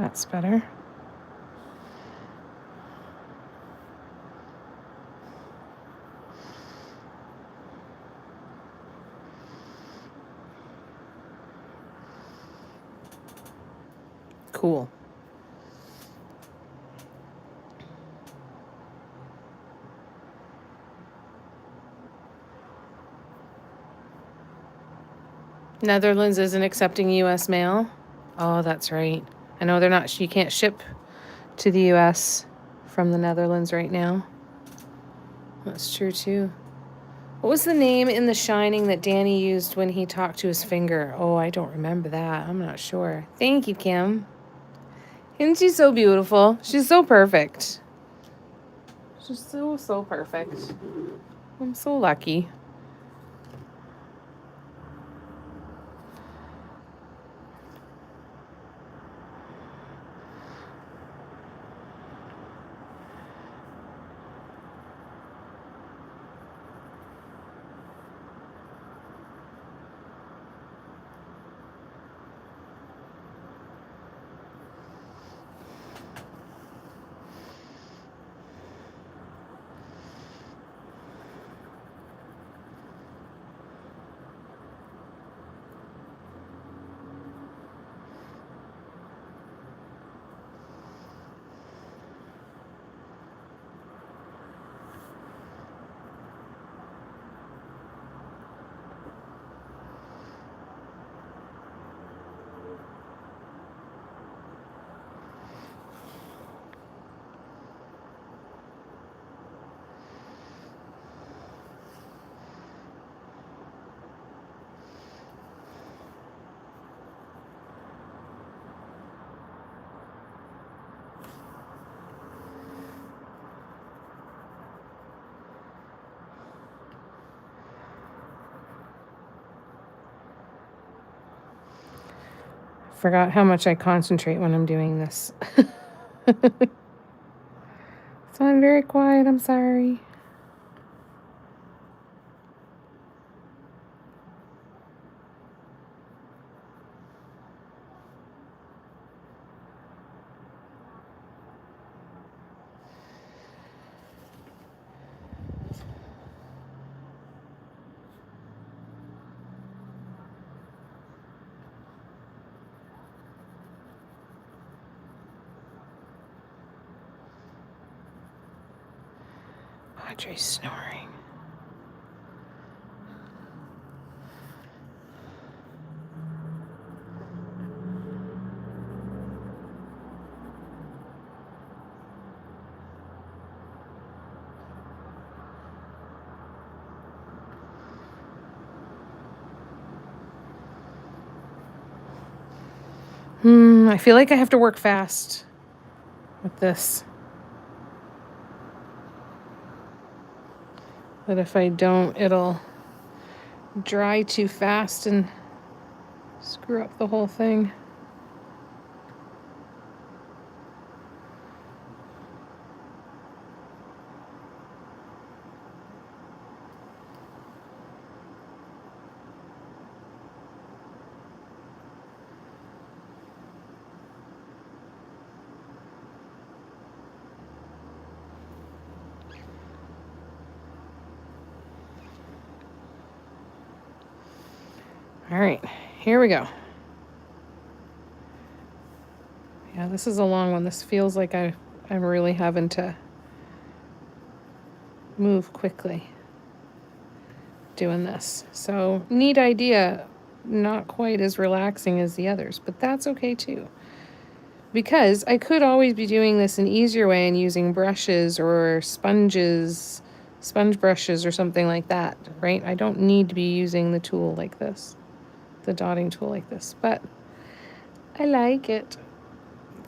That's better. Cool. Netherlands isn't accepting U.S. mail. Oh, that's right. I know they're not. You can't ship to the U.S. from the Netherlands right now. That's true too. What was the name in The Shining that Danny used when he talked to his finger? Oh, I don't remember that. I'm not sure. Thank you, Kim. Isn't she so beautiful? She's so perfect. She's so perfect. I'm so lucky. Forgot how much I concentrate when I'm doing this. So I'm very quiet. I'm sorry. Audrey's snoring. I feel like I have to work fast with this. But if I don't, it'll dry too fast and screw up the whole thing. All right, here we go. Yeah, this is a long one. This feels like I'm really having to move quickly doing this. So neat idea, not quite as relaxing as the others, but that's okay too. Because I could always be doing this an easier way and using brushes or sponge brushes or something like that, right? I don't need to be using the tool like this, the dotting tool like this, but I like it.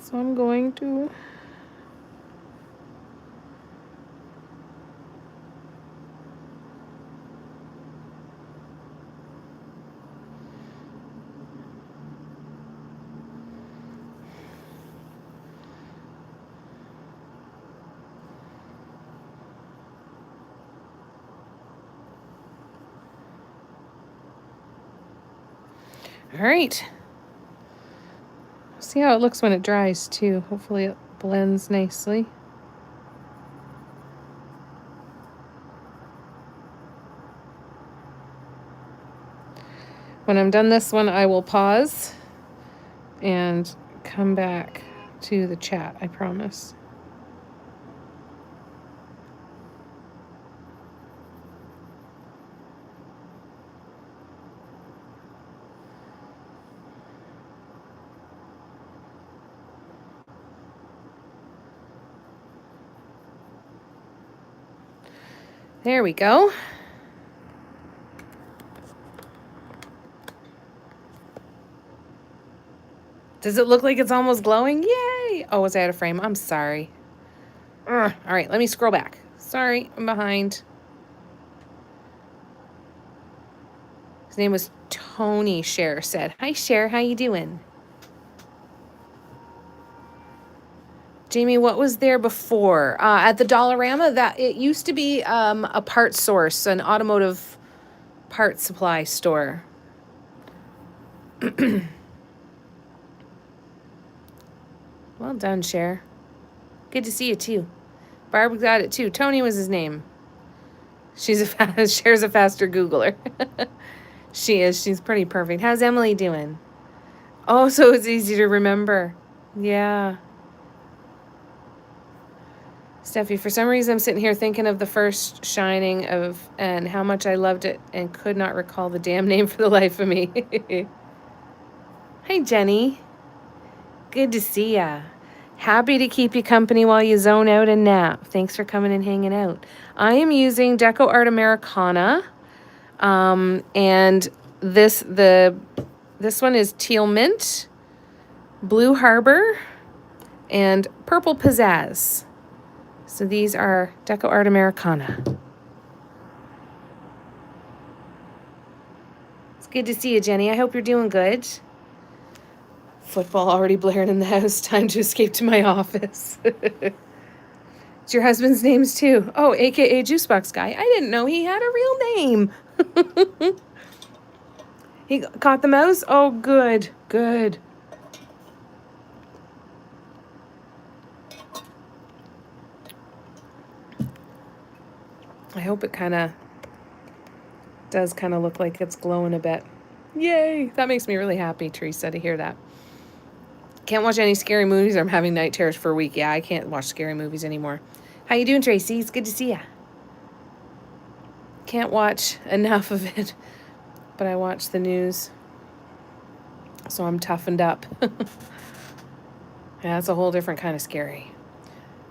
So I'm going to. All right. See how it looks when it dries too. Hopefully it blends nicely. When I'm done this one, I will pause and come back to the chat, I promise. There we go. Does it look like it's almost glowing? Yay! Oh, was I out of frame? I'm sorry. Ugh. All right, let me scroll back. Sorry, I'm behind. His name was Tony, Cher said. Hi, Cher. How you doing? Jamie, what was there before? At the Dollarama, that it used to be a part source, an automotive part supply store. Well done, Cher. Good to see you, too. Barb got it, too. Tony was his name. Cher's a faster Googler. She is. She's pretty perfect. How's Emily doing? Oh, so it's easy to remember. Yeah. Steffi, for some reason I'm sitting here thinking of the first Shining and how much I loved it and could not recall the damn name for the life of me. Hi, Jenny. Good to see ya. Happy to keep you company while you zone out and nap. Thanks for coming and hanging out. I am using Deco Art Americana, and this one is Teal Mint, Blue Harbor, and Purple Pizzazz. So these are Deco Art Americana. It's good to see you, Jenny. I hope you're doing good. Football already blaring in the house. Time to escape to my office. It's your husband's names too. Oh, AKA Juicebox Guy. I didn't know he had a real name. He caught the mouse? Oh, good. Good. I hope it does look like it's glowing a bit. Yay! That makes me really happy, Teresa, to hear that. Can't watch any scary movies. I'm having night terrors for a week. Yeah, I can't watch scary movies anymore. How you doing, Tracy? It's good to see ya. Can't watch enough of it, but I watch the news, so I'm toughened up. Yeah, it's a whole different kind of scary.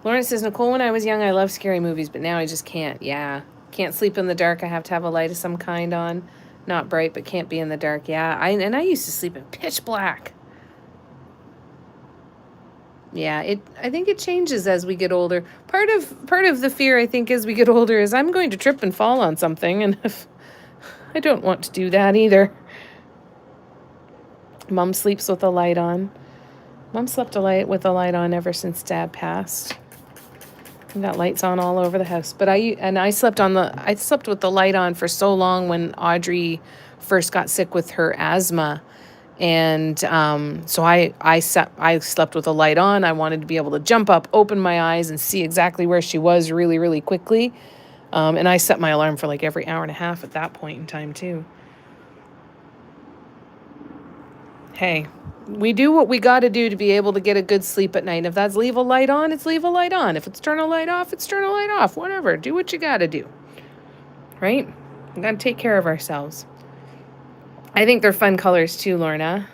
Lauren says, Nicole, when I was young, I loved scary movies, but now I just can't. Yeah, can't sleep in the dark. I have to have a light of some kind on. Not bright, but can't be in the dark. Yeah, I used to sleep in pitch black. Yeah, I think it changes as we get older. Part of the fear, I think, as we get older is I'm going to trip and fall on something, and if I don't want to do that either. Mom sleeps with a light on. Mom slept with a light on ever since Dad passed. We got lights on all over the house. But I slept with the light on for so long when Audrey first got sick with her asthma. And so I slept with the light on. I wanted to be able to jump up, open my eyes, and see exactly where she was really, really quickly. And I set my alarm for like every hour and a half at that point in time, too. Hey, we do what we got to do to be able to get a good sleep at night. If that's leave a light on, it's leave a light on. If it's turn a light off, it's turn a light off. Whatever. Do what you got to do. Right? We got to take care of ourselves. I think they're fun colors too, Lorna.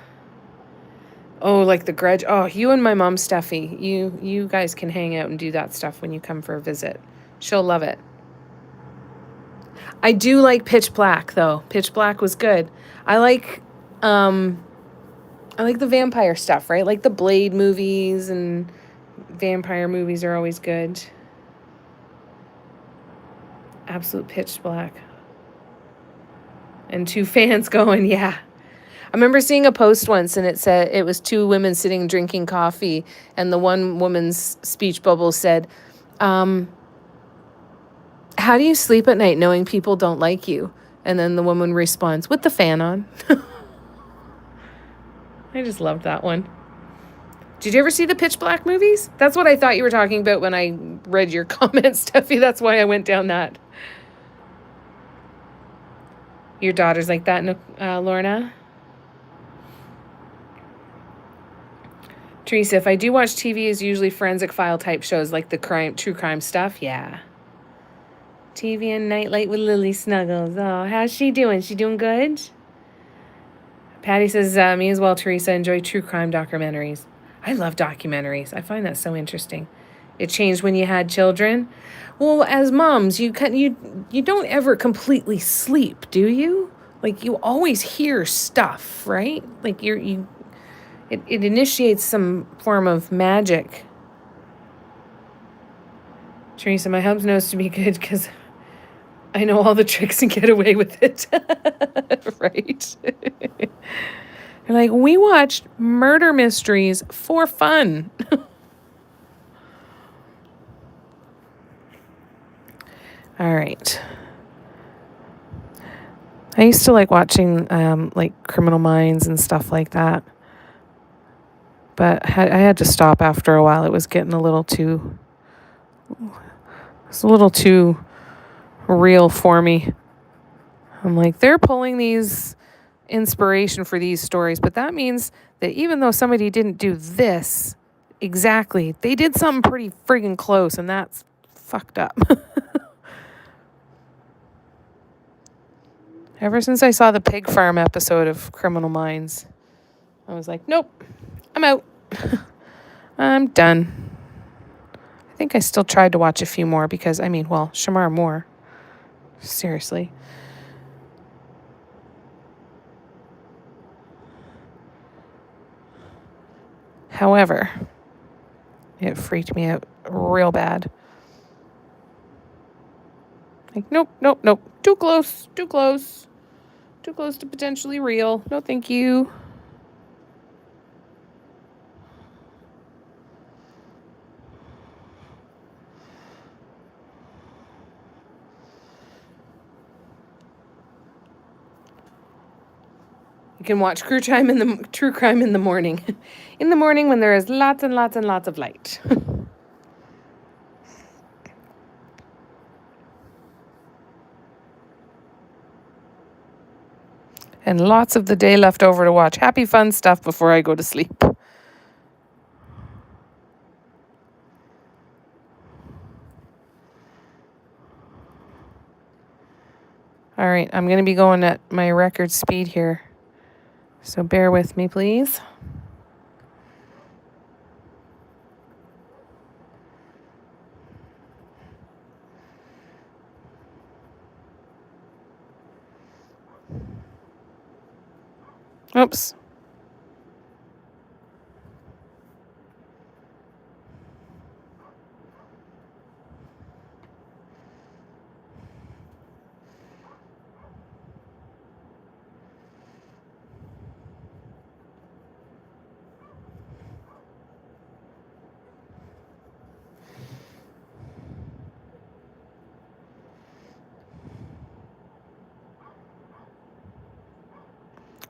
Oh, like the Grudge. Oh, you and my mom, Steffi. You guys can hang out and do that stuff when you come for a visit. She'll love it. I do like Pitch Black, though. Pitch Black was good. I like the vampire stuff, right? Like the Blade movies and vampire movies are always good. Absolute Pitch Black. And 2 fans going, yeah. I remember seeing a post once, and it said it was 2 women sitting drinking coffee, and the one woman's speech bubble said, how do you sleep at night knowing people don't like you? And then the woman responds, with the fan on. I just loved that one. Did you ever see the Pitch Black movies? That's what I thought you were talking about when I read your comments, Steffi. That's why I went down that. Your daughter's like that, Lorna? Teresa, if I do watch TV, it's usually forensic file type shows like the true crime stuff. Yeah. TV and Nightlight with Lily Snuggles. Oh, how's she doing? She doing good? Patty says, me as well, Teresa. Enjoy true crime documentaries. I love documentaries. I find that so interesting. It changed when you had children. Well, as moms, you don't ever completely sleep, do you? Like, you always hear stuff, right? Like, it initiates some form of magic. Teresa, my hubs knows to be good because I know all the tricks and get away with it. Right? They're like, we watched murder mysteries for fun. All right. I used to like watching like Criminal Minds and stuff like that. But I had to stop after a while. It was getting a little too real for me. I'm like, they're pulling these inspiration for these stories, but that means that even though somebody didn't do this exactly, they did something pretty friggin' close, and that's fucked up. Ever since I saw the pig farm episode of Criminal Minds, I was like, nope, I'm out. I'm done. I think I still tried to watch a few more because, Shamar Moore. Seriously. However, it freaked me out real bad. Like, nope. Too close to potentially real. No, thank you. You can watch true crime in the morning. In the morning when there is lots and lots and lots of light. And lots of the day left over to watch happy, fun stuff before I go to sleep. All right, I'm going to be going at my record speed here. So bear with me, please. Oops.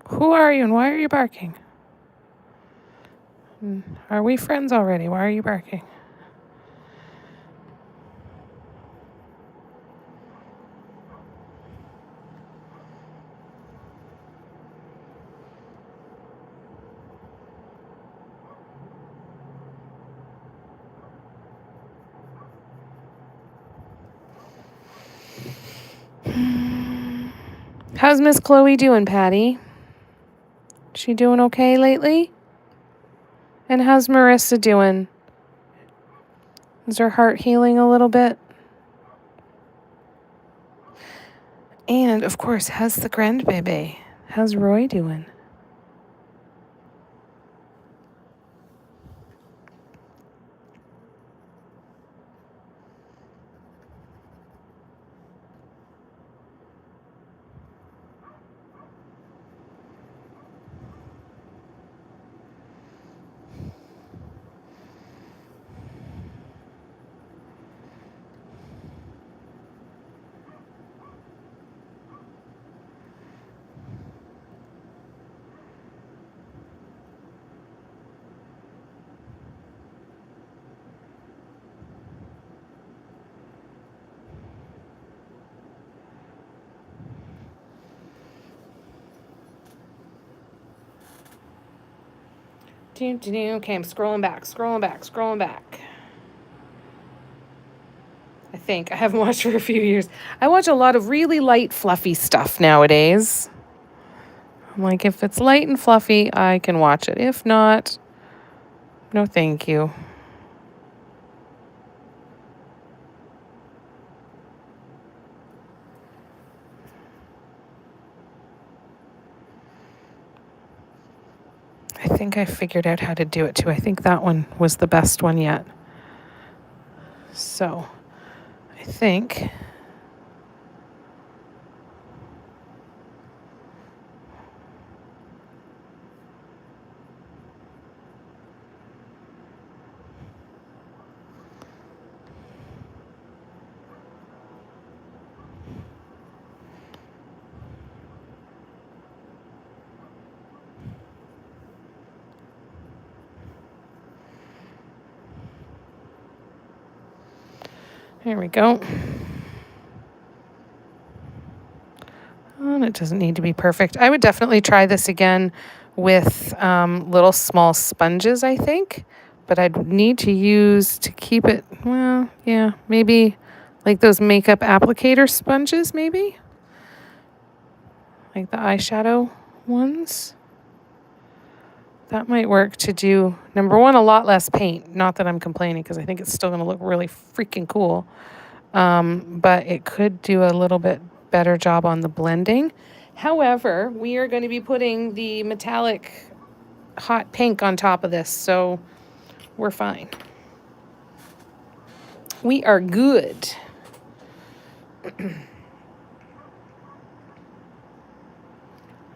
Who are you and why are you barking? Are we friends already? Why are you barking? How's Miss Chloe doing, Patty? She doing okay lately? And how's Marissa doing? Is her heart healing a little bit? And, of course, how's the grandbaby? How's Roy doing? Okay, I'm scrolling back. I think. I haven't watched for a few years. I watch a lot of really light, fluffy stuff nowadays. I'm like, if it's light and fluffy, I can watch it. If not, no thank you. I think I figured out how to do it too. I think that one was the best one yet. So, I think... There we go. And it doesn't need to be perfect. I would definitely try this again with little small sponges, I think. But I'd need to use, to keep it, well, yeah, maybe like those makeup applicator sponges, maybe? Like the eyeshadow ones. That might work to do, number one, a lot less paint. Not that I'm complaining, because I think it's still going to look really freaking cool. But it could do a little bit better job on the blending. However, we are going to be putting the metallic hot pink on top of this, so we're fine. We are good. Let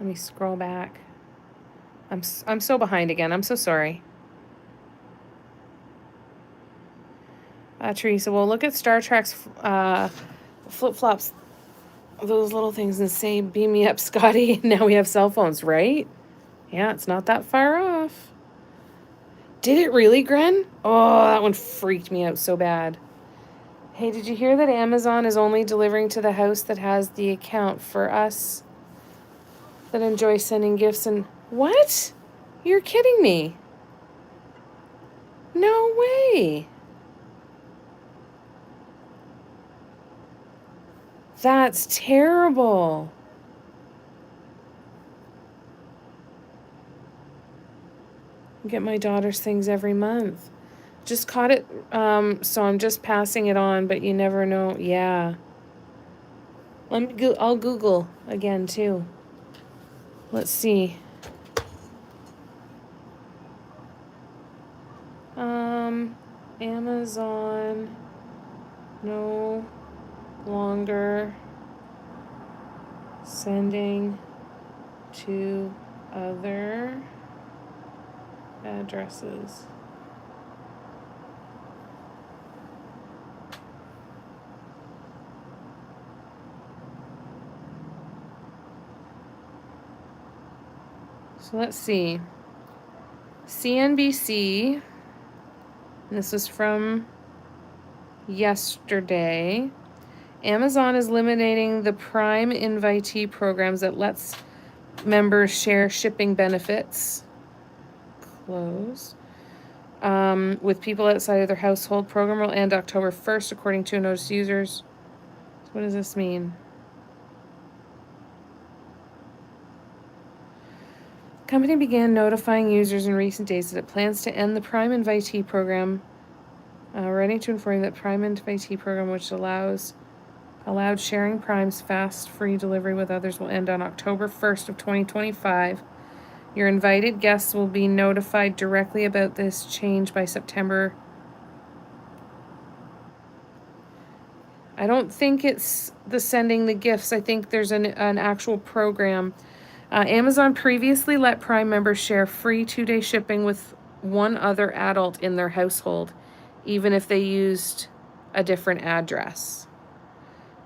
me scroll back. I'm so behind again. I'm so sorry. Teresa, well, look at Star Trek's flip-flops, those little things, and say, beam me up, Scotty. Now we have cell phones, right? Yeah, it's not that far off. Did it really, Gren? Oh, that one freaked me out so bad. Hey, did you hear that Amazon is only delivering to the house that has the account for us that enjoy sending gifts and... What? You're kidding me. No way. That's terrible. I get my daughter's things every month. Just caught it, so I'm just passing it on, but you never know. Yeah. I'll Google again, too. Let's see. Amazon no longer sending to other addresses. So let's see. CNBC, and this is from yesterday. Amazon is eliminating the Prime invitee programs that lets members share shipping benefits. Close. With people outside of their household. Program will end October 1st, according to notice users. So what does this mean? Company began notifying users in recent days that it plans to end the Prime invitee program, writing to inform that Prime invitee program, which allowed sharing Prime's fast free delivery with others, will end on October 1st of 2025. Your invited guests will be notified directly about this change by September. I don't think it's the sending the gifts. I think there's an actual program. Amazon previously let Prime members share free 2-day shipping with one other adult in their household, even if they used a different address.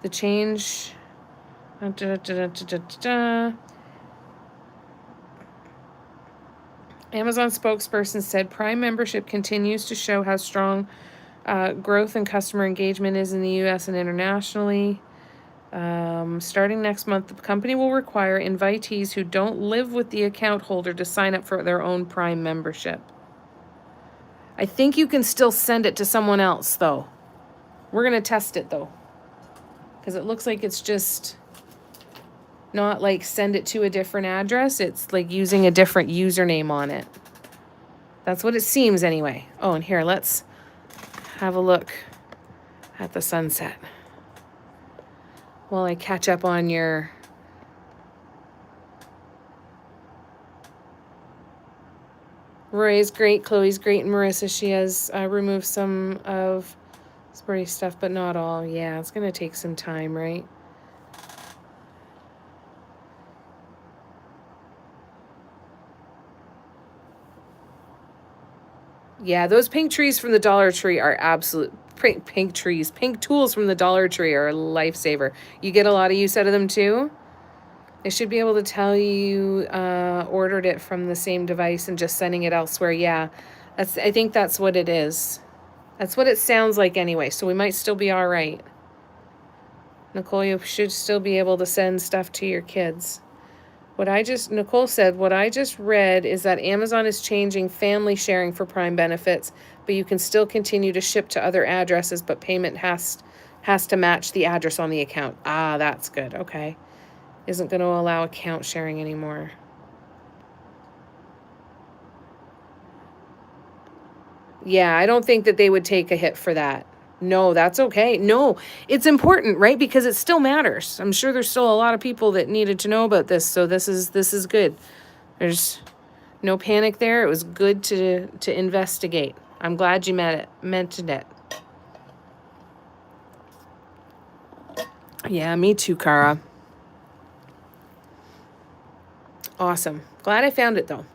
The change... Amazon spokesperson said Prime membership continues to show how strong growth and customer engagement is in the U.S. and internationally. Starting next month, the company will require invitees who don't live with the account holder to sign up for their own Prime membership. I think you can still send it to someone else, though. We're going to test it, though. Because it looks like it's just not like send it to a different address. It's like using a different username on it. That's what it seems anyway. Oh, and here, let's have a look at the sunset while I catch up on your... Roy's great, Chloe's great, and Marissa, she has removed some of sporty stuff, but not all. Yeah, it's going to take some time, right? Yeah, those pink trees from the Dollar Tree are absolute pink trees. Pink tools from the Dollar Tree are a lifesaver. You get a lot of use out of them too. They should be able to tell you ordered it from the same device and just sending it elsewhere. Yeah, I think that's what it is. That's what it sounds like anyway, so we might still be all right. Nicole, you should still be able to send stuff to your kids. Nicole said, what I just read is that Amazon is changing family sharing for Prime benefits, but you can still continue to ship to other addresses, but payment has to match the address on the account. Ah, that's good. Okay. Isn't going to allow account sharing anymore. Yeah, I don't think that they would take a hit for that. No, that's okay. No, it's important, right? Because it still matters. I'm sure there's still a lot of people that needed to know about this, so this is good. There's no panic there. It was good to investigate. I'm glad you mentioned it. Yeah, me too, Cara. Awesome. Glad I found it though.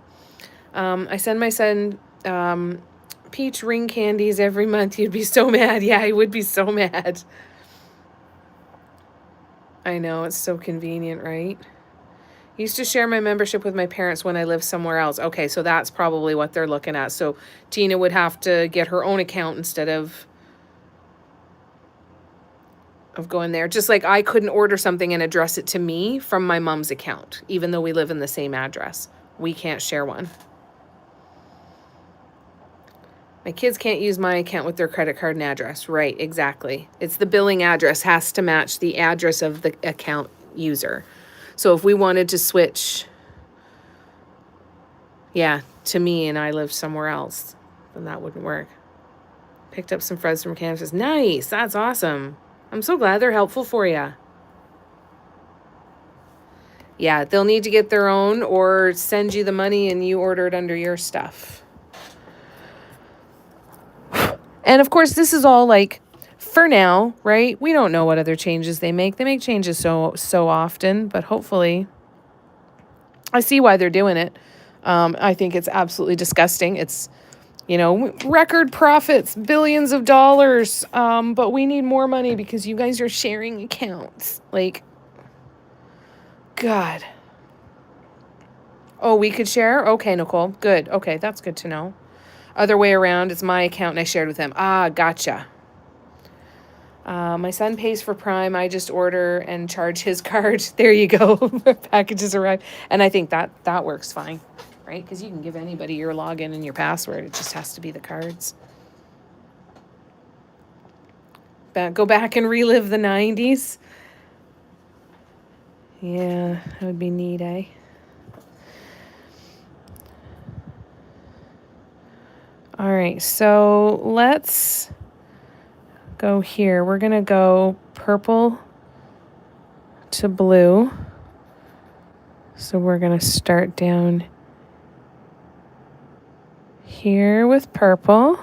I send my son peach ring candies every month. He'd be so mad. Yeah, he would be so mad. I know, it's so convenient, right? Used to share my membership with my parents when I lived somewhere else. Okay, so that's probably what they're looking at. So Tina would have to get her own account instead of going there. Just like I couldn't order something and address it to me from my mom's account, even though we live in the same address. We can't share one. My kids can't use my account with their credit card and address. Right, exactly. It's the billing address has to match the address of the account user. So if we wanted to switch, yeah, to me and I lived somewhere else, then that wouldn't work. Picked up some friends from Kansas. Nice. That's awesome. I'm so glad they're helpful for you. Yeah, they'll need to get their own or send you the money and you order it under your stuff. And of course, this is all like for now, right? We don't know what other changes they make. They make changes so often, but hopefully I see why they're doing it. I think it's absolutely disgusting. It's, record profits, billions of dollars, but we need more money because you guys are sharing accounts. Like, God. Oh, we could share? Okay, Nicole. Good. Okay, that's good to know. Other way around, it's my account and I shared with them. Ah, gotcha. My son pays for Prime. I just order and charge his card. There you go. Packages arrive. And I think that works fine, right? Because you can give anybody your login and your password. It just has to be the cards. Go back and relive the 90s. Yeah, that would be neat, eh? All right, so let's go here. We're going to go purple to blue. So we're going to start down here with purple.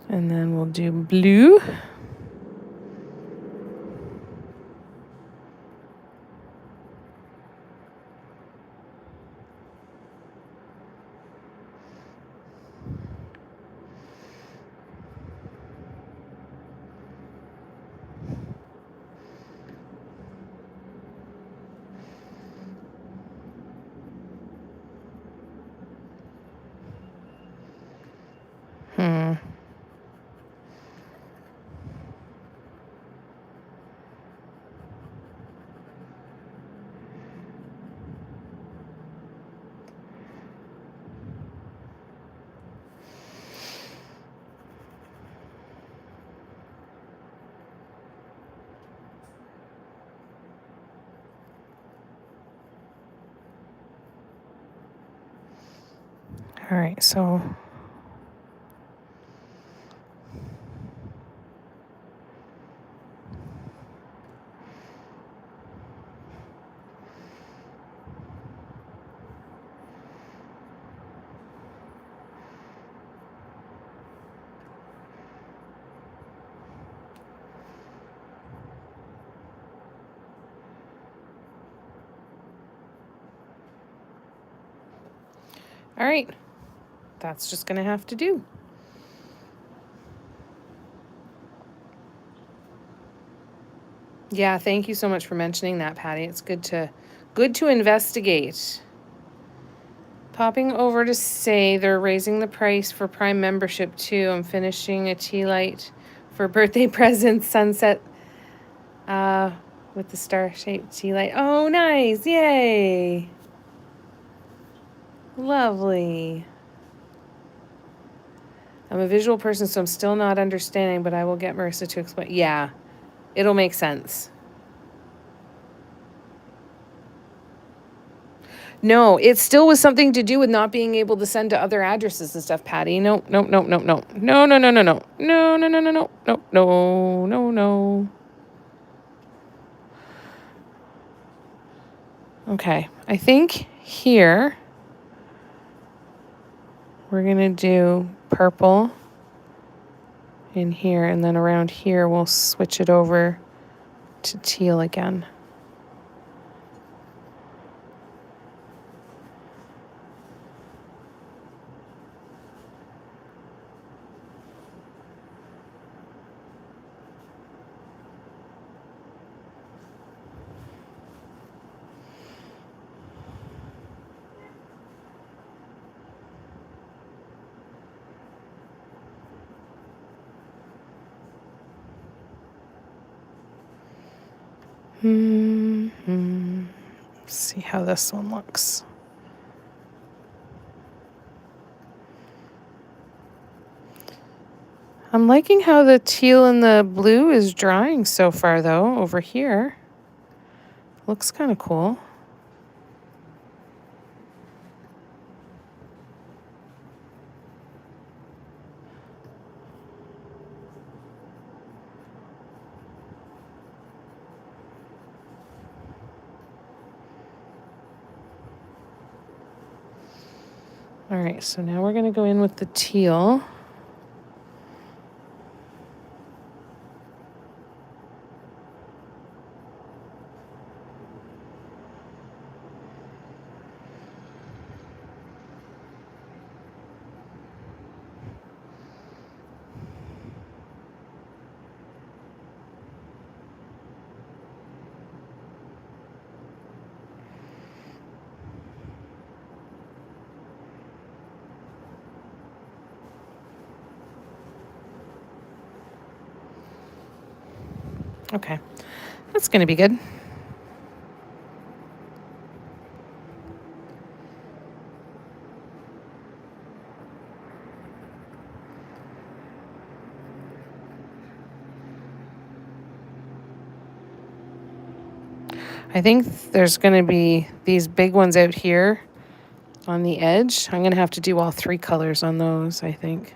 And then we'll do blue. All right, so all right, that's just gonna have to do. Yeah, thank you so much for mentioning that, Patty. It's good to investigate. Popping over to say they're raising the price for Prime membership too. I'm finishing a tea light for birthday presents, sunset with the star-shaped tea light. Oh, nice. Yay. Lovely. I'm a visual person, so I'm still not understanding, but I will get Marissa to explain. Yeah, it'll make sense. No, it still was something to do with not being able to send to other addresses and stuff, Patty. No, no, no, no, no. No, no, no, no, no. No, no, no, no, no. No, no, no, no. Okay, I think here we're going to do purple in here, and then around here we'll switch it over to teal again. See how this one looks. I'm liking how the teal and the blue is drying so far, though, over here. Looks kind of cool. All right, so now we're going to go in with the teal. Okay, that's going to be good. I think there's going to be these big ones out here on the edge. I'm going to have to do all 3 colors on those, I think.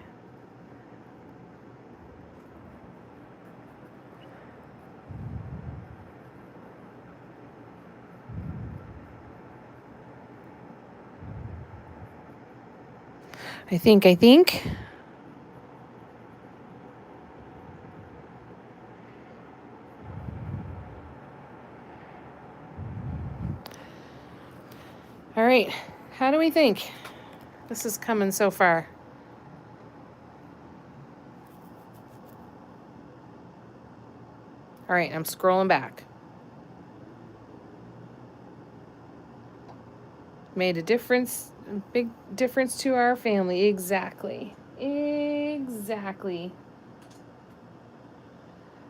I think. All right, how do we think this is coming so far? All right, I'm scrolling back. Made a difference, a big difference to our family. Exactly. Exactly.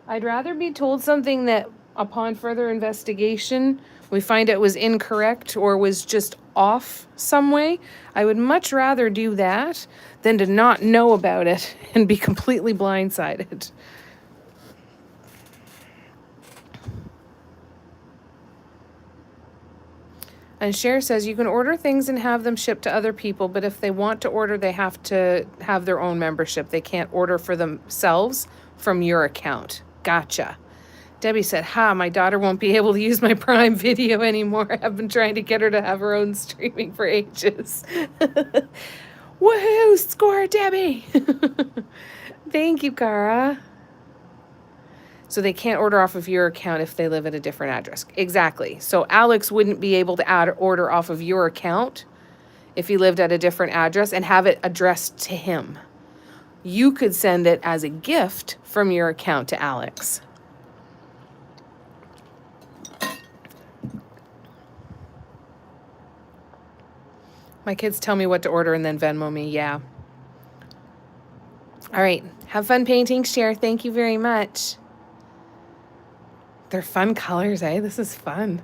I'd rather be told something that upon further investigation we find it was incorrect or was just off some way. I would much rather do that than to not know about it and be completely blindsided. And Cher says you can order things and have them shipped to other people, but if they want to order, they have to have their own membership. They can't order for themselves from your account. Gotcha. Debbie said, my daughter won't be able to use my Prime Video anymore. I've been trying to get her to have her own streaming for ages. Woohoo! Score, Debbie! Thank you, Cara. So they can't order off of your account if they live at a different address. Exactly. So Alex wouldn't be able to order off of your account if he lived at a different address and have it addressed to him. You could send it as a gift from your account to Alex. My kids tell me what to order and then Venmo me. Yeah. All right. Have fun painting, Cher. Thank you very much. They're fun colors, eh? This is fun.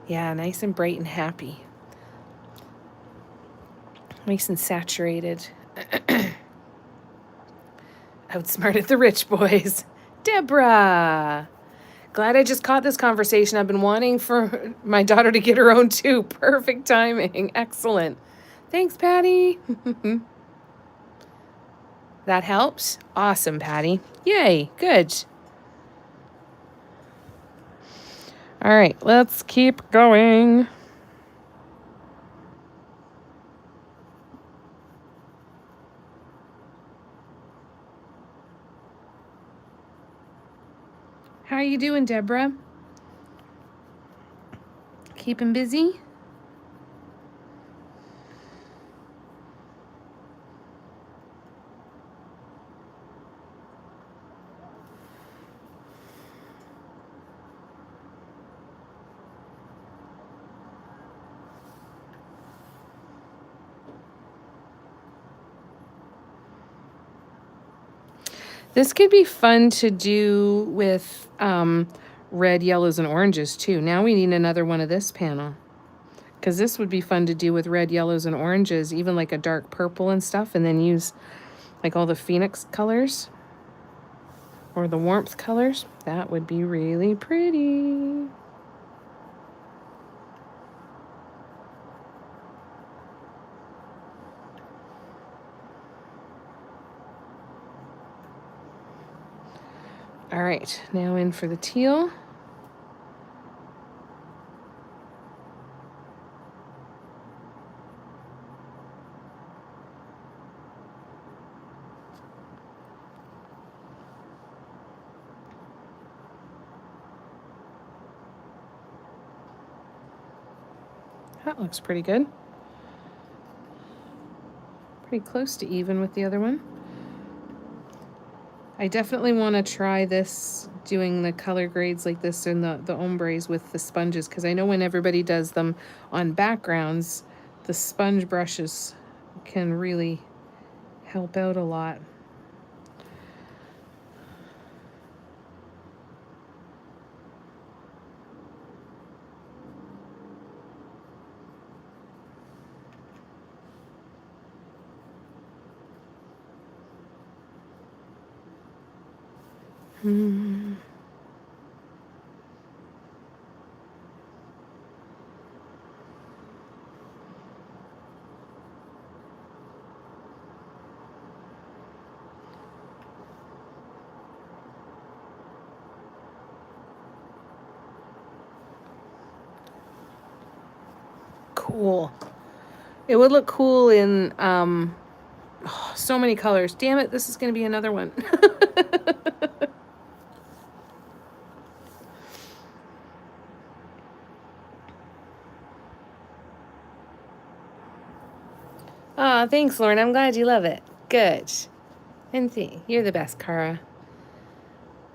Yeah, nice and bright and happy. Nice and saturated. Outsmarted the rich boys. Deborah. Glad I just caught this conversation. I've been wanting for my daughter to get her own too. Perfect timing. Excellent. Thanks, Patty. That helps? Awesome, Patty. Yay. Good. All right, let's keep going. How you doing, Deborah? Keeping busy? This could be fun to do with red, yellows, and oranges too. Now we need another one of this panel. Because this would be fun to do with red, yellows, and oranges, even like a dark purple and stuff, and then use like all the Phoenix colors or the warmth colors. That would be really pretty. All right, now in for the teal. That looks pretty good. Pretty close to even with the other one. I definitely want to try this, doing the color grades like this and the ombres with the sponges, because I know when everybody does them on backgrounds, the sponge brushes can really help out a lot. Cool. It would look cool in so many colors. Damn it, this is going to be another one. Aw, thanks, Lauren. I'm glad you love it. Good. And see, you're the best, Cara.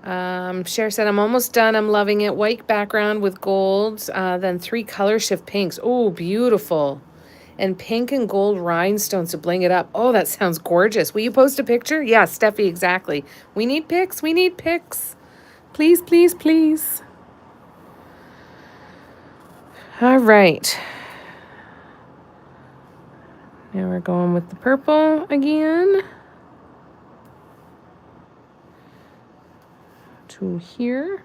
Cher said, I'm almost done. I'm loving it. White background with gold, then 3 color shift pinks. Oh, beautiful. And pink and gold rhinestones to bling it up. Oh, that sounds gorgeous. Will you post a picture? Yeah, Steffi, exactly. We need pics. We need pics. Please, please, please. All right. Now we're going with the purple again. To here.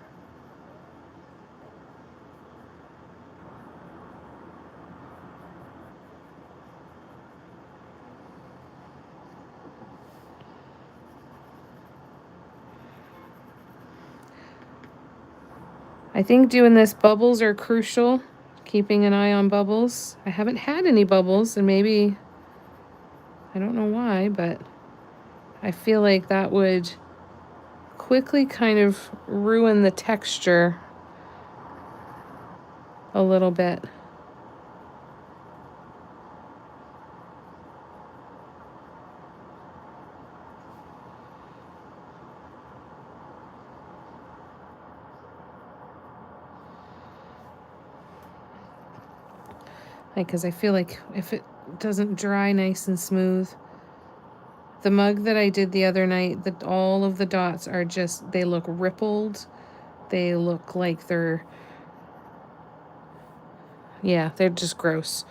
I think doing this bubbles are crucial. Keeping an eye on bubbles. I haven't had any bubbles, and maybe, I don't know why, but I feel like that would quickly kind of ruin the texture a little bit. Because I feel like if it doesn't dry nice and smooth, the mug that I did the other night, that all of the dots are just, they look rippled. They look like they're, yeah, they're just gross.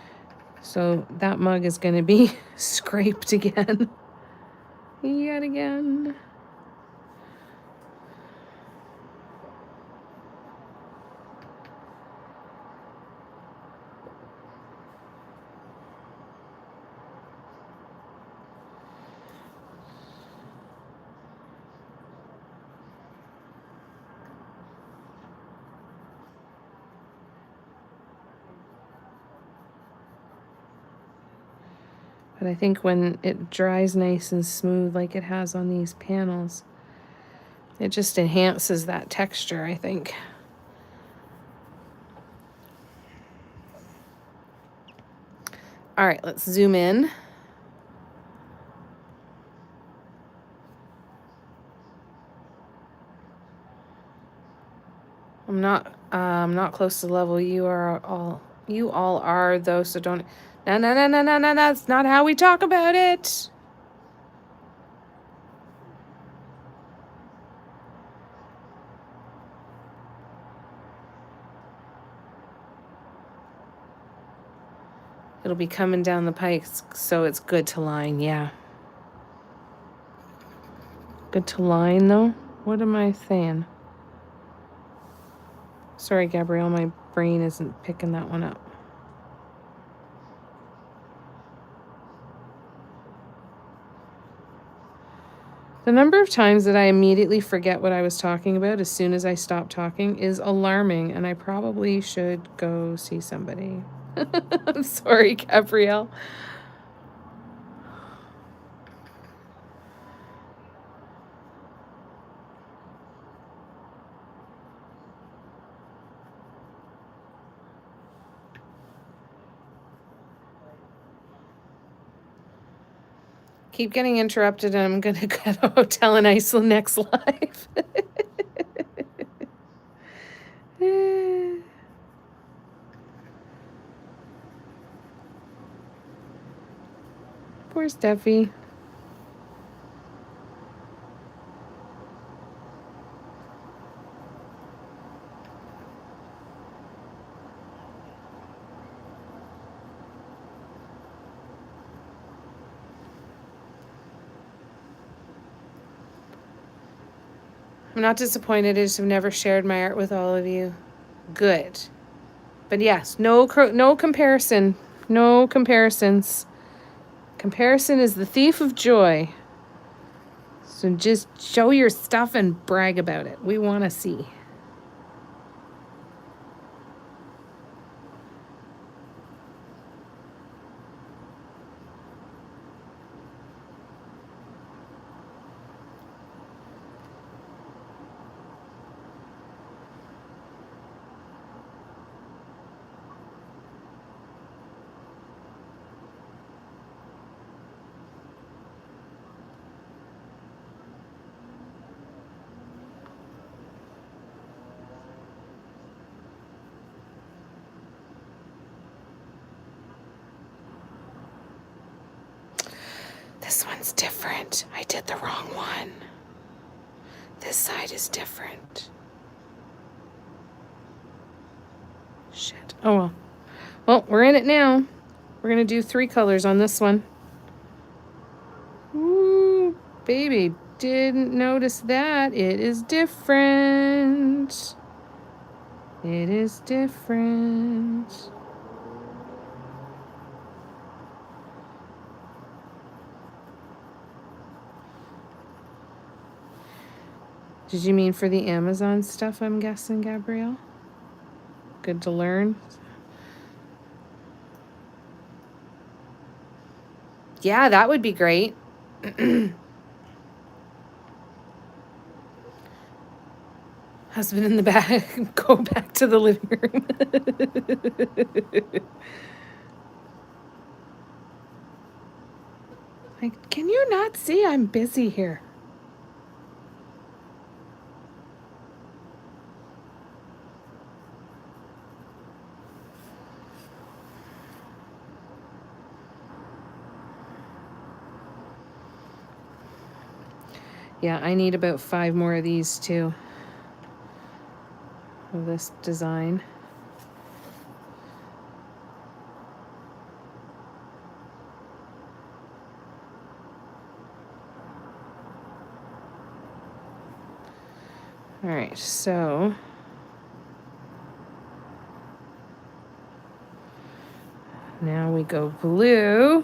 So that mug is going to be scraped again. Yet again. But I think when it dries nice and smooth like it has on these panels, it just enhances that texture, I think. All right, let's zoom in. I'm not close to the level you all are though, so don't. No, that's not how we talk about it. It'll be coming down the pipes, so it's good to line, yeah. Good to line, though? What am I saying? Sorry, Gabrielle, my brain isn't picking that one up. The number of times that I immediately forget what I was talking about as soon as I stop talking is alarming, and I probably should go see somebody. I'm sorry, Gabrielle. Keep getting interrupted, and I'm gonna go to a hotel in Iceland next live. Poor Steffi. I'm not disappointed. I just have never shared my art with all of you. Good. But yes, no comparison. No comparisons. Comparison is the thief of joy. So just show your stuff and brag about it. We want to see. That's different. I did the wrong one. This side is different. Shit. Oh well. Well, we're in it now. We're going to do 3 colors on this one. Ooh, baby, didn't notice that. It is different. It is different. Did you mean for the Amazon stuff, I'm guessing, Gabrielle? Good to learn. Yeah, that would be great. Husband in the back, go back to the living room. Like, can you not see I'm busy here? Yeah, I need about 5 more of these too. Of this design. All right, so now we go blue.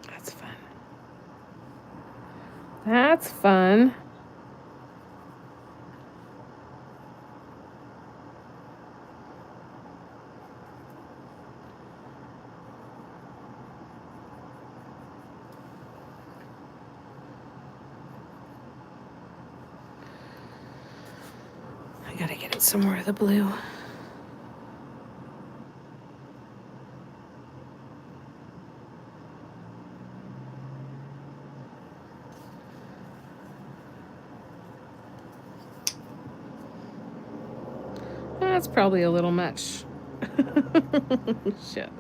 That's fun. That's fun. I gotta get it some more of the blue. That's probably a little much. Shit.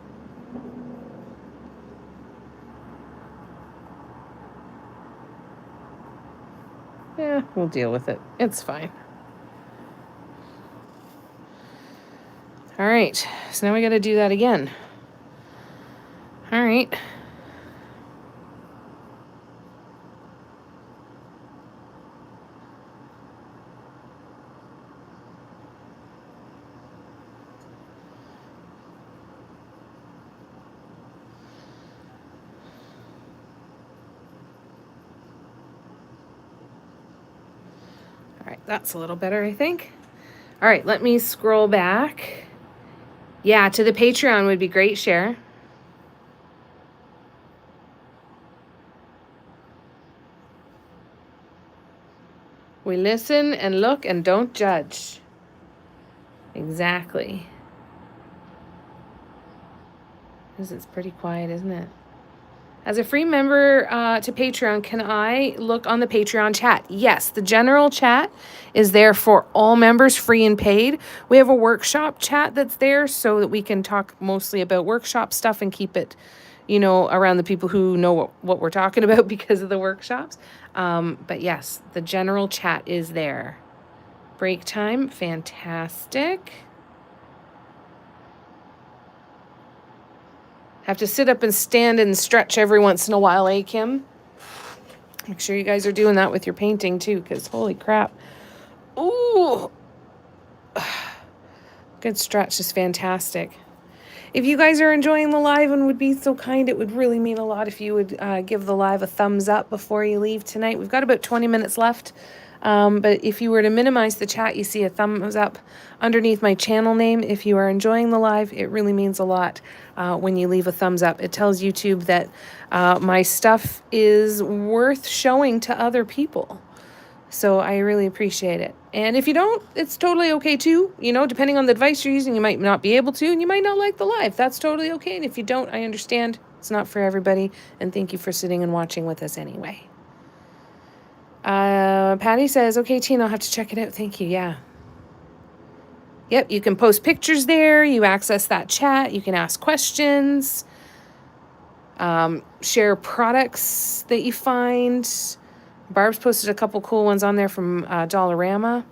Yeah, we'll deal with it. It's fine. All right, so now we got to do that again. All right. All right, that's a little better, I think. All right, let me scroll back. Yeah, to the Patreon would be great, share. We listen and look and don't judge. Exactly. Because it's pretty quiet, isn't it? As a free member to Patreon, can I look on the Patreon chat? Yes, the general chat is there for all members, free and paid. We have a workshop chat that's there so that we can talk mostly about workshop stuff and keep it, you know, around the people who know what we're talking about because of the workshops. But yes, the general chat is there. Break time, fantastic. Have to sit up and stand and stretch every once in a while, eh, Kim? Make sure you guys are doing that with your painting too, because holy crap. Ooh. Good stretch is fantastic. If you guys are enjoying the live and would be so kind, it would really mean a lot if you would give the live a thumbs up before you leave tonight. We've got about 20 minutes left But if you were to minimize the chat, you see a thumbs up underneath my channel name. If you are enjoying the live, it really means a lot when you leave a thumbs up. It tells YouTube that my stuff is worth showing to other people. So I really appreciate it. And if you don't, it's totally okay too. You know, depending on the device you're using, you might not be able to, and you might not like the live. That's totally okay. And if you don't, I understand. It's not for everybody. And thank you for sitting and watching with us anyway. Patty says, okay, Tina, I'll have to check it out. Thank you. Yeah. Yep, you can post pictures there. You access that chat. You can ask questions. Share products that you find. Barb's posted a couple cool ones on there from Dollarama.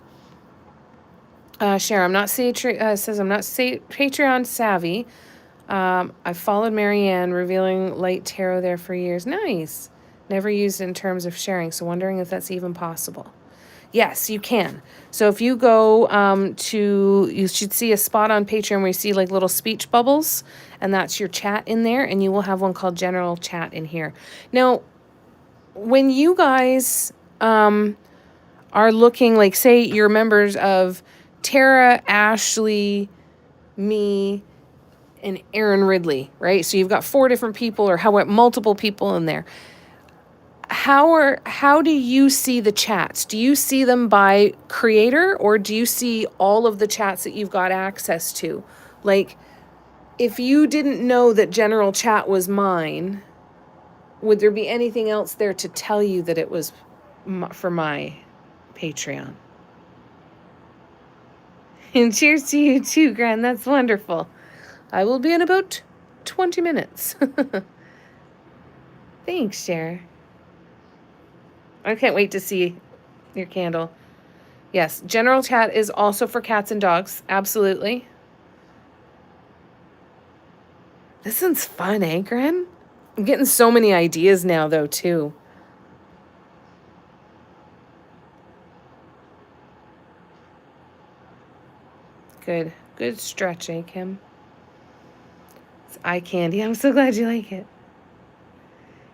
Cher, says, I'm not Patreon savvy. I've followed Marianne, revealing light tarot there for years. Nice. Never used it in terms of sharing, so wondering if that's even possible. Yes, you can. So if you go you should see a spot on Patreon where you see like little speech bubbles, and that's your chat in there, and you will have one called General Chat in here. Now, when you guys are looking, like, say you're members of Tara, Ashley, me, and Aaron Ridley, right? So you've got 4 different people, or multiple people in there. How do you see the chats? Do you see them by creator, or do you see all of the chats that you've got access to? Like, if you didn't know that General Chat was mine, would there be anything else there to tell you that it was for my Patreon? And cheers to you too, Gran. That's wonderful. I will be in about 20 minutes. Thanks, Cher. I can't wait to see your candle. Yes, General Chat is also for cats and dogs. Absolutely. This one's fun, eh, Gran? I'm getting so many ideas now, though, too. Good. Good stretch, eh, Kim? It's eye candy. I'm so glad you like it.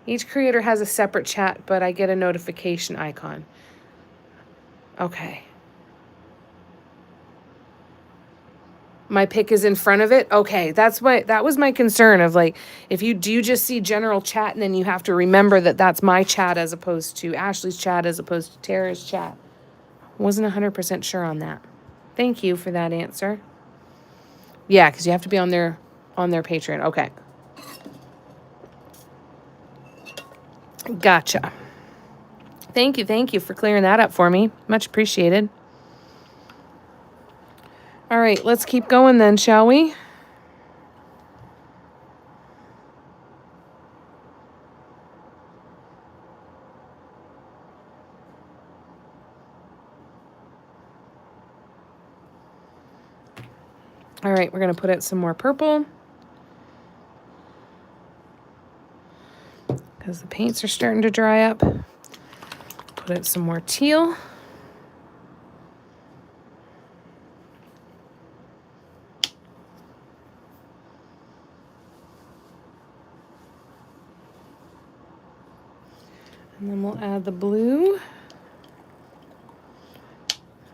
Each creator has a separate chat, but I get a notification icon. Okay. My pick is in front of it? Okay, that was my concern of, like, do you just see General Chat and then you have to remember that that's my chat as opposed to Ashley's chat as opposed to Tara's chat. Wasn't 100% sure on that. Thank you for that answer. Yeah, because you have to be on their Patreon. Okay. Gotcha. Thank you for clearing that up for me. Much appreciated. All right, let's keep going then, shall we? All right, we're going to put out some more purple, because the paints are starting to dry up. Put out some more teal. And then we'll add the blue.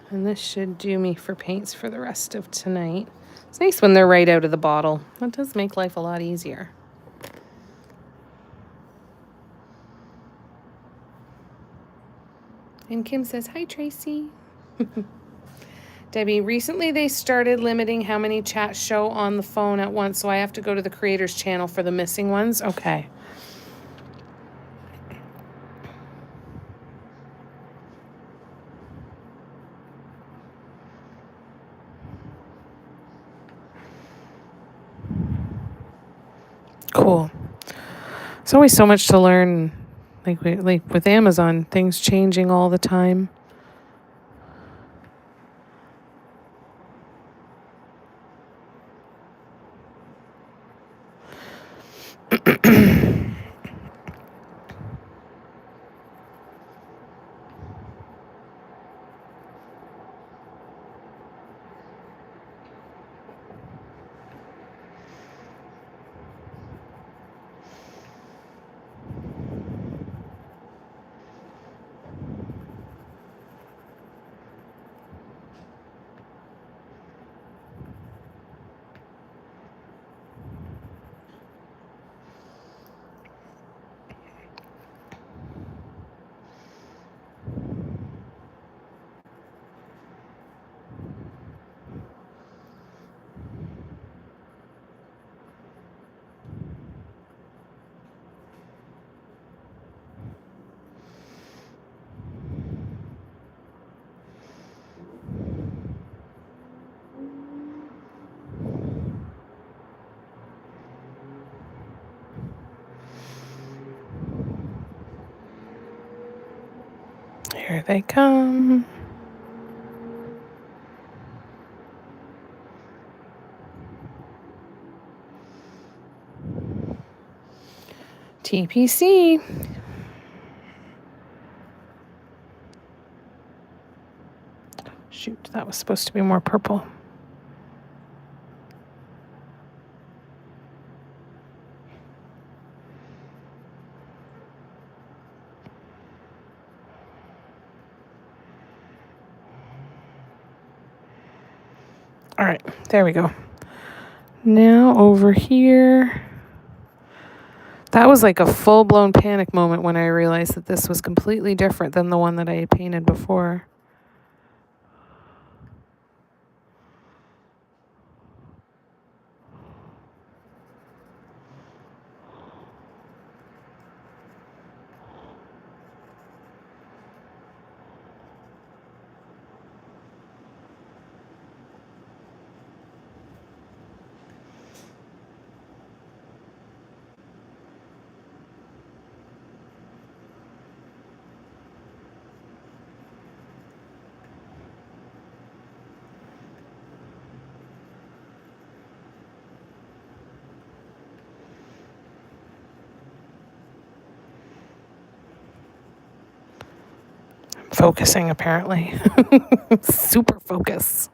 And this should do me for paints for the rest of tonight. It's nice when they're right out of the bottle. That does make life a lot easier. And Kim says, hi, Tracy. Debbie, recently they started limiting how many chats show on the phone at once, so I have to go to the creators channel for the missing ones. Okay. Cool. There's always so much to learn, like with Amazon, things changing all the time. Here they come. TPC. Shoot, that was supposed to be more purple. All right, there we go. Now over here. That was like a full-blown panic moment when I realized that this was completely different than the one that I had painted before. Focusing, apparently. Super focus.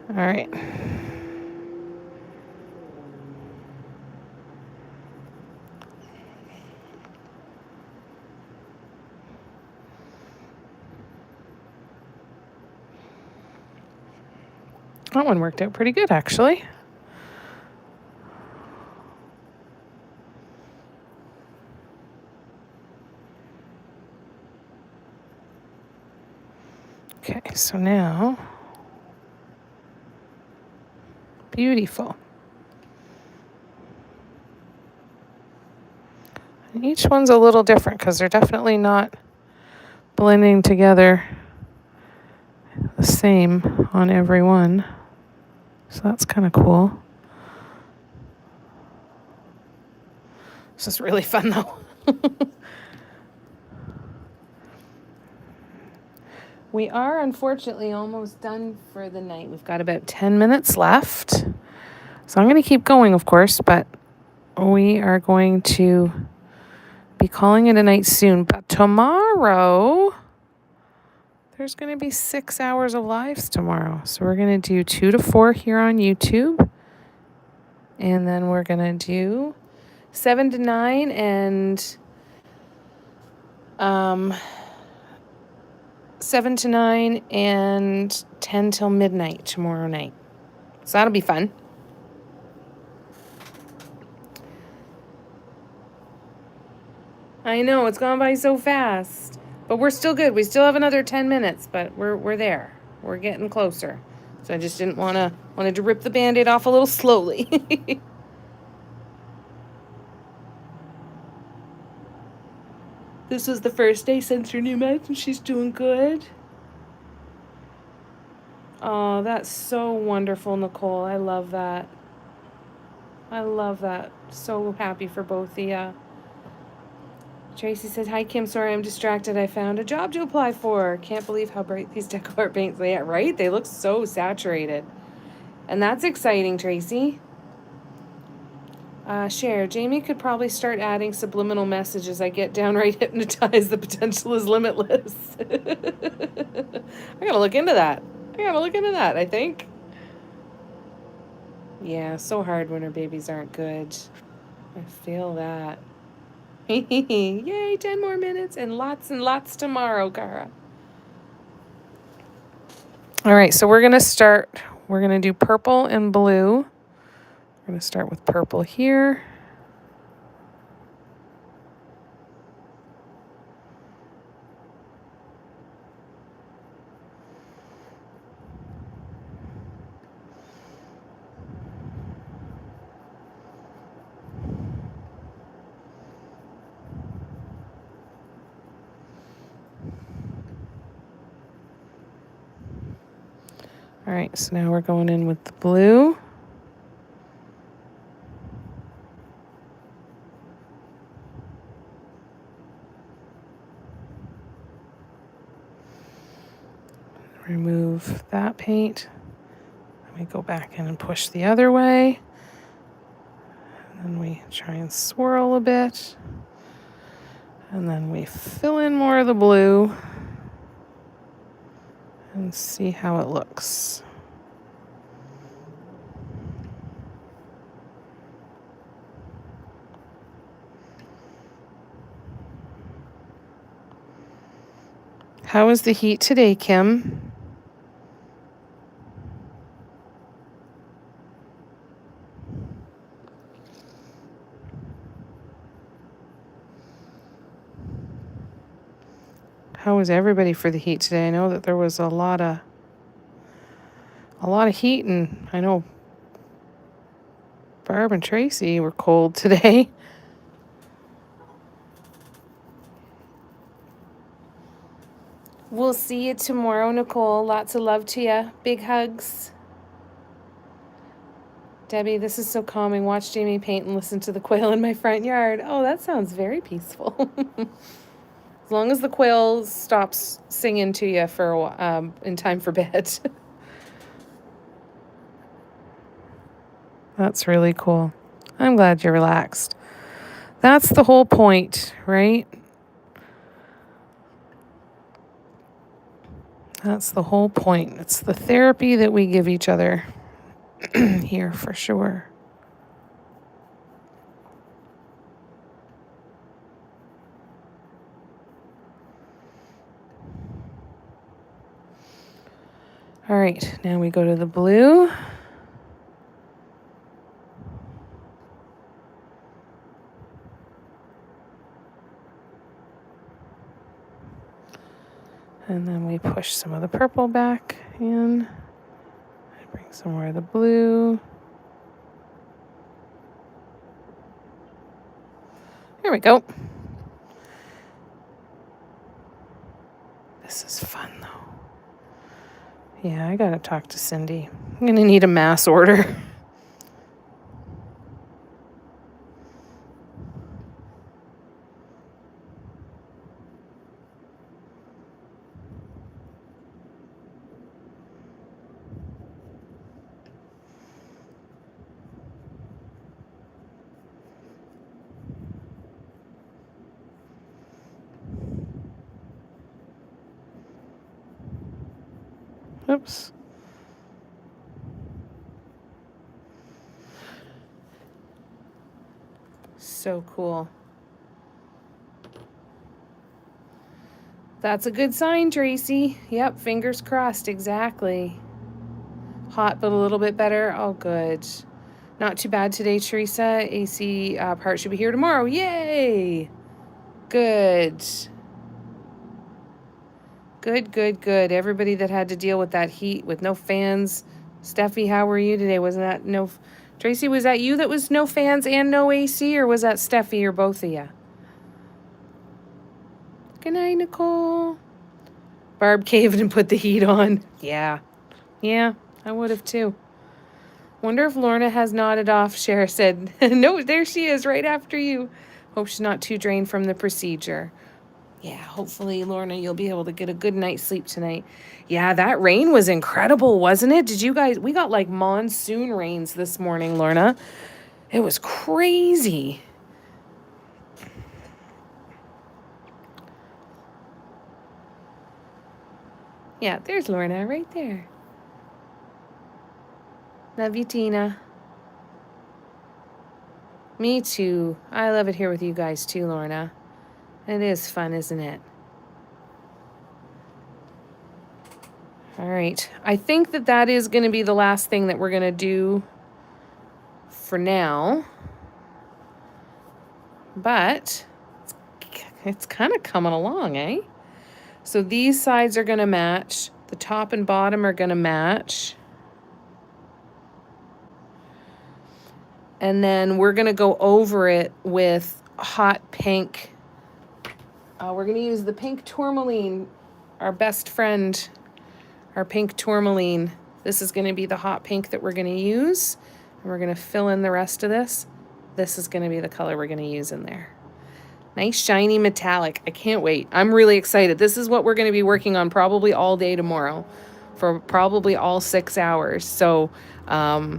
All right. That one worked out pretty good, actually. Okay, so now, beautiful. And each one's a little different because they're definitely not blending together the same on every one. So that's kind of cool. This is really fun, though. We are, unfortunately, almost done for the night. We've got about 10 minutes left. So I'm going to keep going, of course, but we are going to be calling it a night soon. But tomorrow, there's going to be 6 hours of lives tomorrow. So we're going to do 2 to 4 here on YouTube. And then we're going to do 7 to 9 and 7 to 9 and 10 till midnight tomorrow night. So that'll be fun. I know, it's gone by so fast. But we're still good. We still have another 10 minutes, but we're there. We're getting closer. So I just wanted to rip the Band-Aid off a little slowly. This was the first day since her new meds, and she's doing good. Oh, that's so wonderful, Nicole. I love that. I love that. So happy for both of you. Tracy said, hi, Kim. Sorry, I'm distracted. I found a job to apply for. Can't believe how bright these decor paints are. Yeah, right? They look so saturated. And that's exciting, Tracy. Share. Jamie could probably start adding subliminal messages. I get downright hypnotized. The potential is limitless. I gotta look into that. I think. Yeah, so hard when our babies aren't good. I feel that. Yay, 10 more minutes and lots tomorrow, Cara. All right, so we're going to start. We're going to do purple and blue. We're going to start with purple here. All right, so now we're going in with the blue. Remove that paint. Let me go back in and push the other way. And then we try and swirl a bit. And then we fill in more of the blue and see how it looks. How is the heat today, Kim? How is everybody for the heat today? I know that there was a lot of heat, and I know Barb and Tracy were cold today. We'll see you tomorrow, Nicole. Lots of love to you. Big hugs. Debbie, this is so calming. Watch Jamie paint and listen to the quail in my front yard. Oh, that sounds very peaceful. As long as the quail stops singing to you for in time for bed. That's really cool. I'm glad you're relaxed. That's the whole point, right? That's the whole point. It's the therapy that we give each other here for sure. All right, now we go to the blue. And then we push some of the purple back in. I bring some more of the blue. There we go. This is fun, though. Yeah, I gotta talk to Cindy. I'm gonna need a mass order. Oops. So cool. That's a good sign, Tracy. Yep, fingers crossed, exactly. Hot, but a little bit better. Oh, good. Not too bad today, Teresa. AC part should be here tomorrow. Yay! Good. Good. Everybody that had to deal with that heat with no fans. Steffi, how were you today? Wasn't that no... Tracy, was that you that was no fans and no AC, or was that Steffi or both of you? Good night, Nicole. Barb caved and put the heat on. Yeah, I would have too. Wonder if Lorna has nodded off. Cher said, no, there she is right after you. Hope she's not too drained from the procedure. Yeah, hopefully, Lorna, you'll be able to get a good night's sleep tonight. Yeah, that rain was incredible, wasn't it? Did you guys... We got like monsoon rains this morning, Lorna. It was crazy. Yeah, there's Lorna right there. Love you, Tina. Me too. I love it here with you guys too, Lorna. It is fun, isn't it? All right. I think that is going to be the last thing that we're going to do for now. But it's kind of coming along, eh? So these sides are going to match. The top and bottom are going to match. And then we're going to go over it with hot pink. We're going to use the pink tourmaline, our best friend, our pink tourmaline. This is going to be the hot pink that we're going to use. And we're going to fill in the rest of this. This is going to be the color we're going to use in there. Nice shiny metallic. I can't wait. I'm really excited. This is what we're going to be working on probably all day tomorrow for probably all 6 hours. So I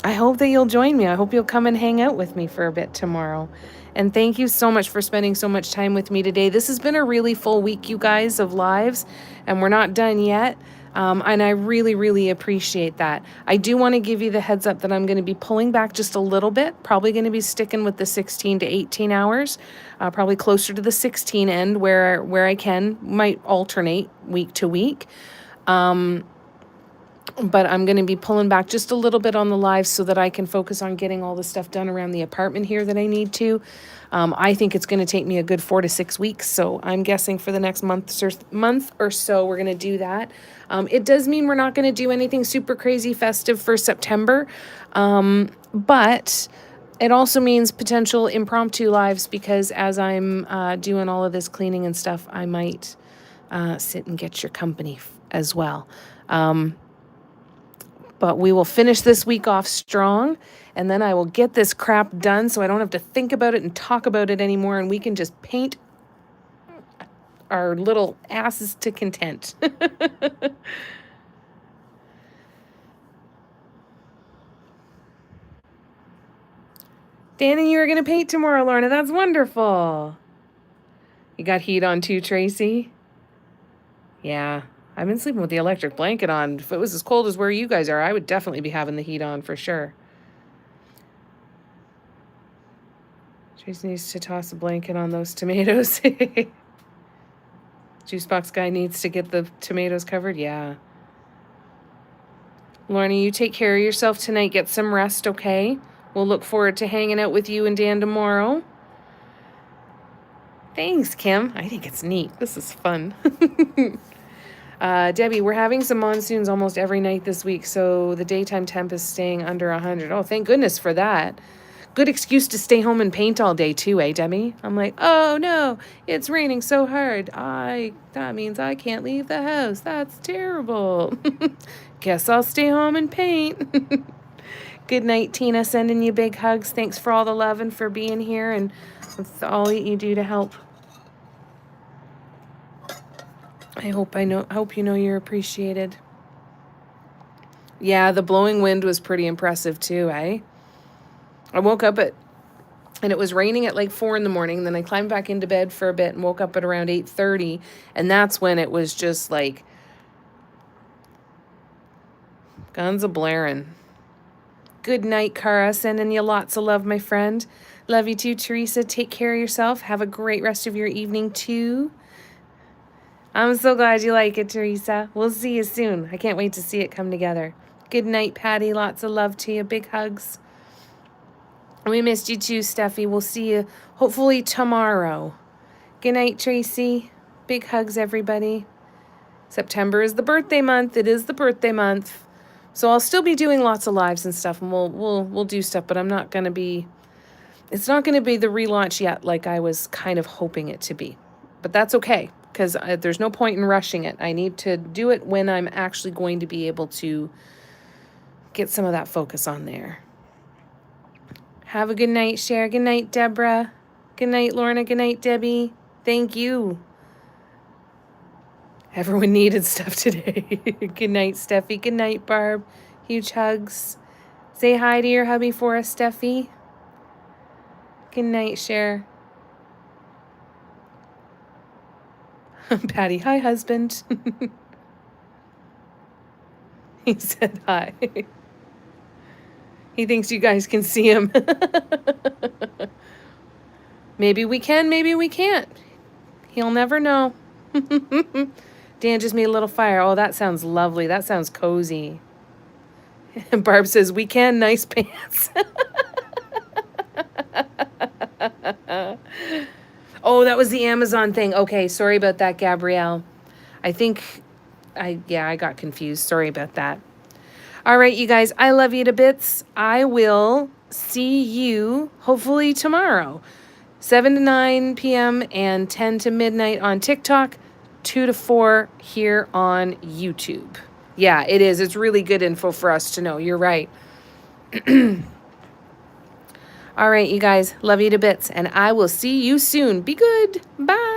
hope that you'll join me. I hope you'll come and hang out with me for a bit tomorrow. And thank you so much for spending so much time with me today. This has been a really full week, you guys, of lives, and we're not done yet. And I really, really appreciate that. I do want to give you the heads up that I'm going to be pulling back just a little bit, probably going to be sticking with the 16 to 18 hours, probably closer to the 16 end where I can, might alternate week to week. But I'm going to be pulling back just a little bit on the lives so that I can focus on getting all the stuff done around the apartment here that I need to. I think it's going to take me a good 4 to 6 weeks, so I'm guessing for the next month or so we're going to do that. It does mean we're not going to do anything super crazy festive for September, but it also means potential impromptu lives because as I'm doing all of this cleaning and stuff, I might sit and get your company as well. But we will finish this week off strong, and then I will get this crap done so I don't have to think about it and talk about it anymore, and we can just paint our little asses to content. Danny, you're going to paint tomorrow, Lorna. That's wonderful. You got heat on too, Tracy? Yeah. I've been sleeping with the electric blanket on. If it was as cold as where you guys are, I would definitely be having the heat on for sure. Tracy needs to toss a blanket on those tomatoes. Juice box guy needs to get the tomatoes covered. Yeah. Lorna, you take care of yourself tonight. Get some rest, okay? We'll look forward to hanging out with you and Dan tomorrow. Thanks, Kim. I think it's neat. This is fun. Debbie, we're having some monsoons almost every night this week, so the daytime temp is staying under 100. Oh, thank goodness for that. Good excuse to stay home and paint all day too, eh, Debbie? I'm like, oh no, it's raining so hard. That means I can't leave the house. That's terrible. Guess I'll stay home and paint. Good night, Tina. Sending you big hugs. Thanks for all the love and for being here and with all that you do to help. I hope you know you're appreciated. Yeah, the blowing wind was pretty impressive too, eh? I woke up and it was raining at like 4 in the morning. Then I climbed back into bed for a bit and woke up at around 8:30. And that's when it was just like guns a-blaring. Good night, Cara. Sending you lots of love, my friend. Love you too, Teresa. Take care of yourself. Have a great rest of your evening too. I'm so glad you like it, Teresa. We'll see you soon. I can't wait to see it come together. Good night, Patty. Lots of love to you. Big hugs. We missed you too, Steffi. We'll see you hopefully tomorrow. Good night, Tracy. Big hugs, everybody. September is the birthday month. It is the birthday month. So I'll still be doing lots of lives and stuff, and we'll do stuff, but it's not going to be the relaunch yet like I was kind of hoping it to be. But that's okay. Because there's no point in rushing it. I need to do it when I'm actually going to be able to get some of that focus on there. Have a good night, Cher. Good night, Deborah. Good night, Lorna. Good night, Debbie. Thank you. Everyone needed stuff today. Good night, Steffi. Good night, Barb. Huge hugs. Say hi to your hubby for us, Steffi. Good night, Cher. Patty, hi, husband. He said hi. He thinks you guys can see him. Maybe we can, maybe we can't. He'll never know. Dan just made a little fire. Oh, that sounds lovely. That sounds cozy. And Barb says, we can, nice pants. Oh, that was the Amazon thing. Okay, sorry about that, Gabrielle. I got confused. Sorry about that. All right, you guys, I love you to bits. I will see you hopefully tomorrow. 7 to 9 p.m. and 10 to midnight on TikTok, 2 to 4 here on YouTube. Yeah, it is. It's really good info for us to know. You're right. All right, you guys. Love you to bits. And I will see you soon. Be good. Bye.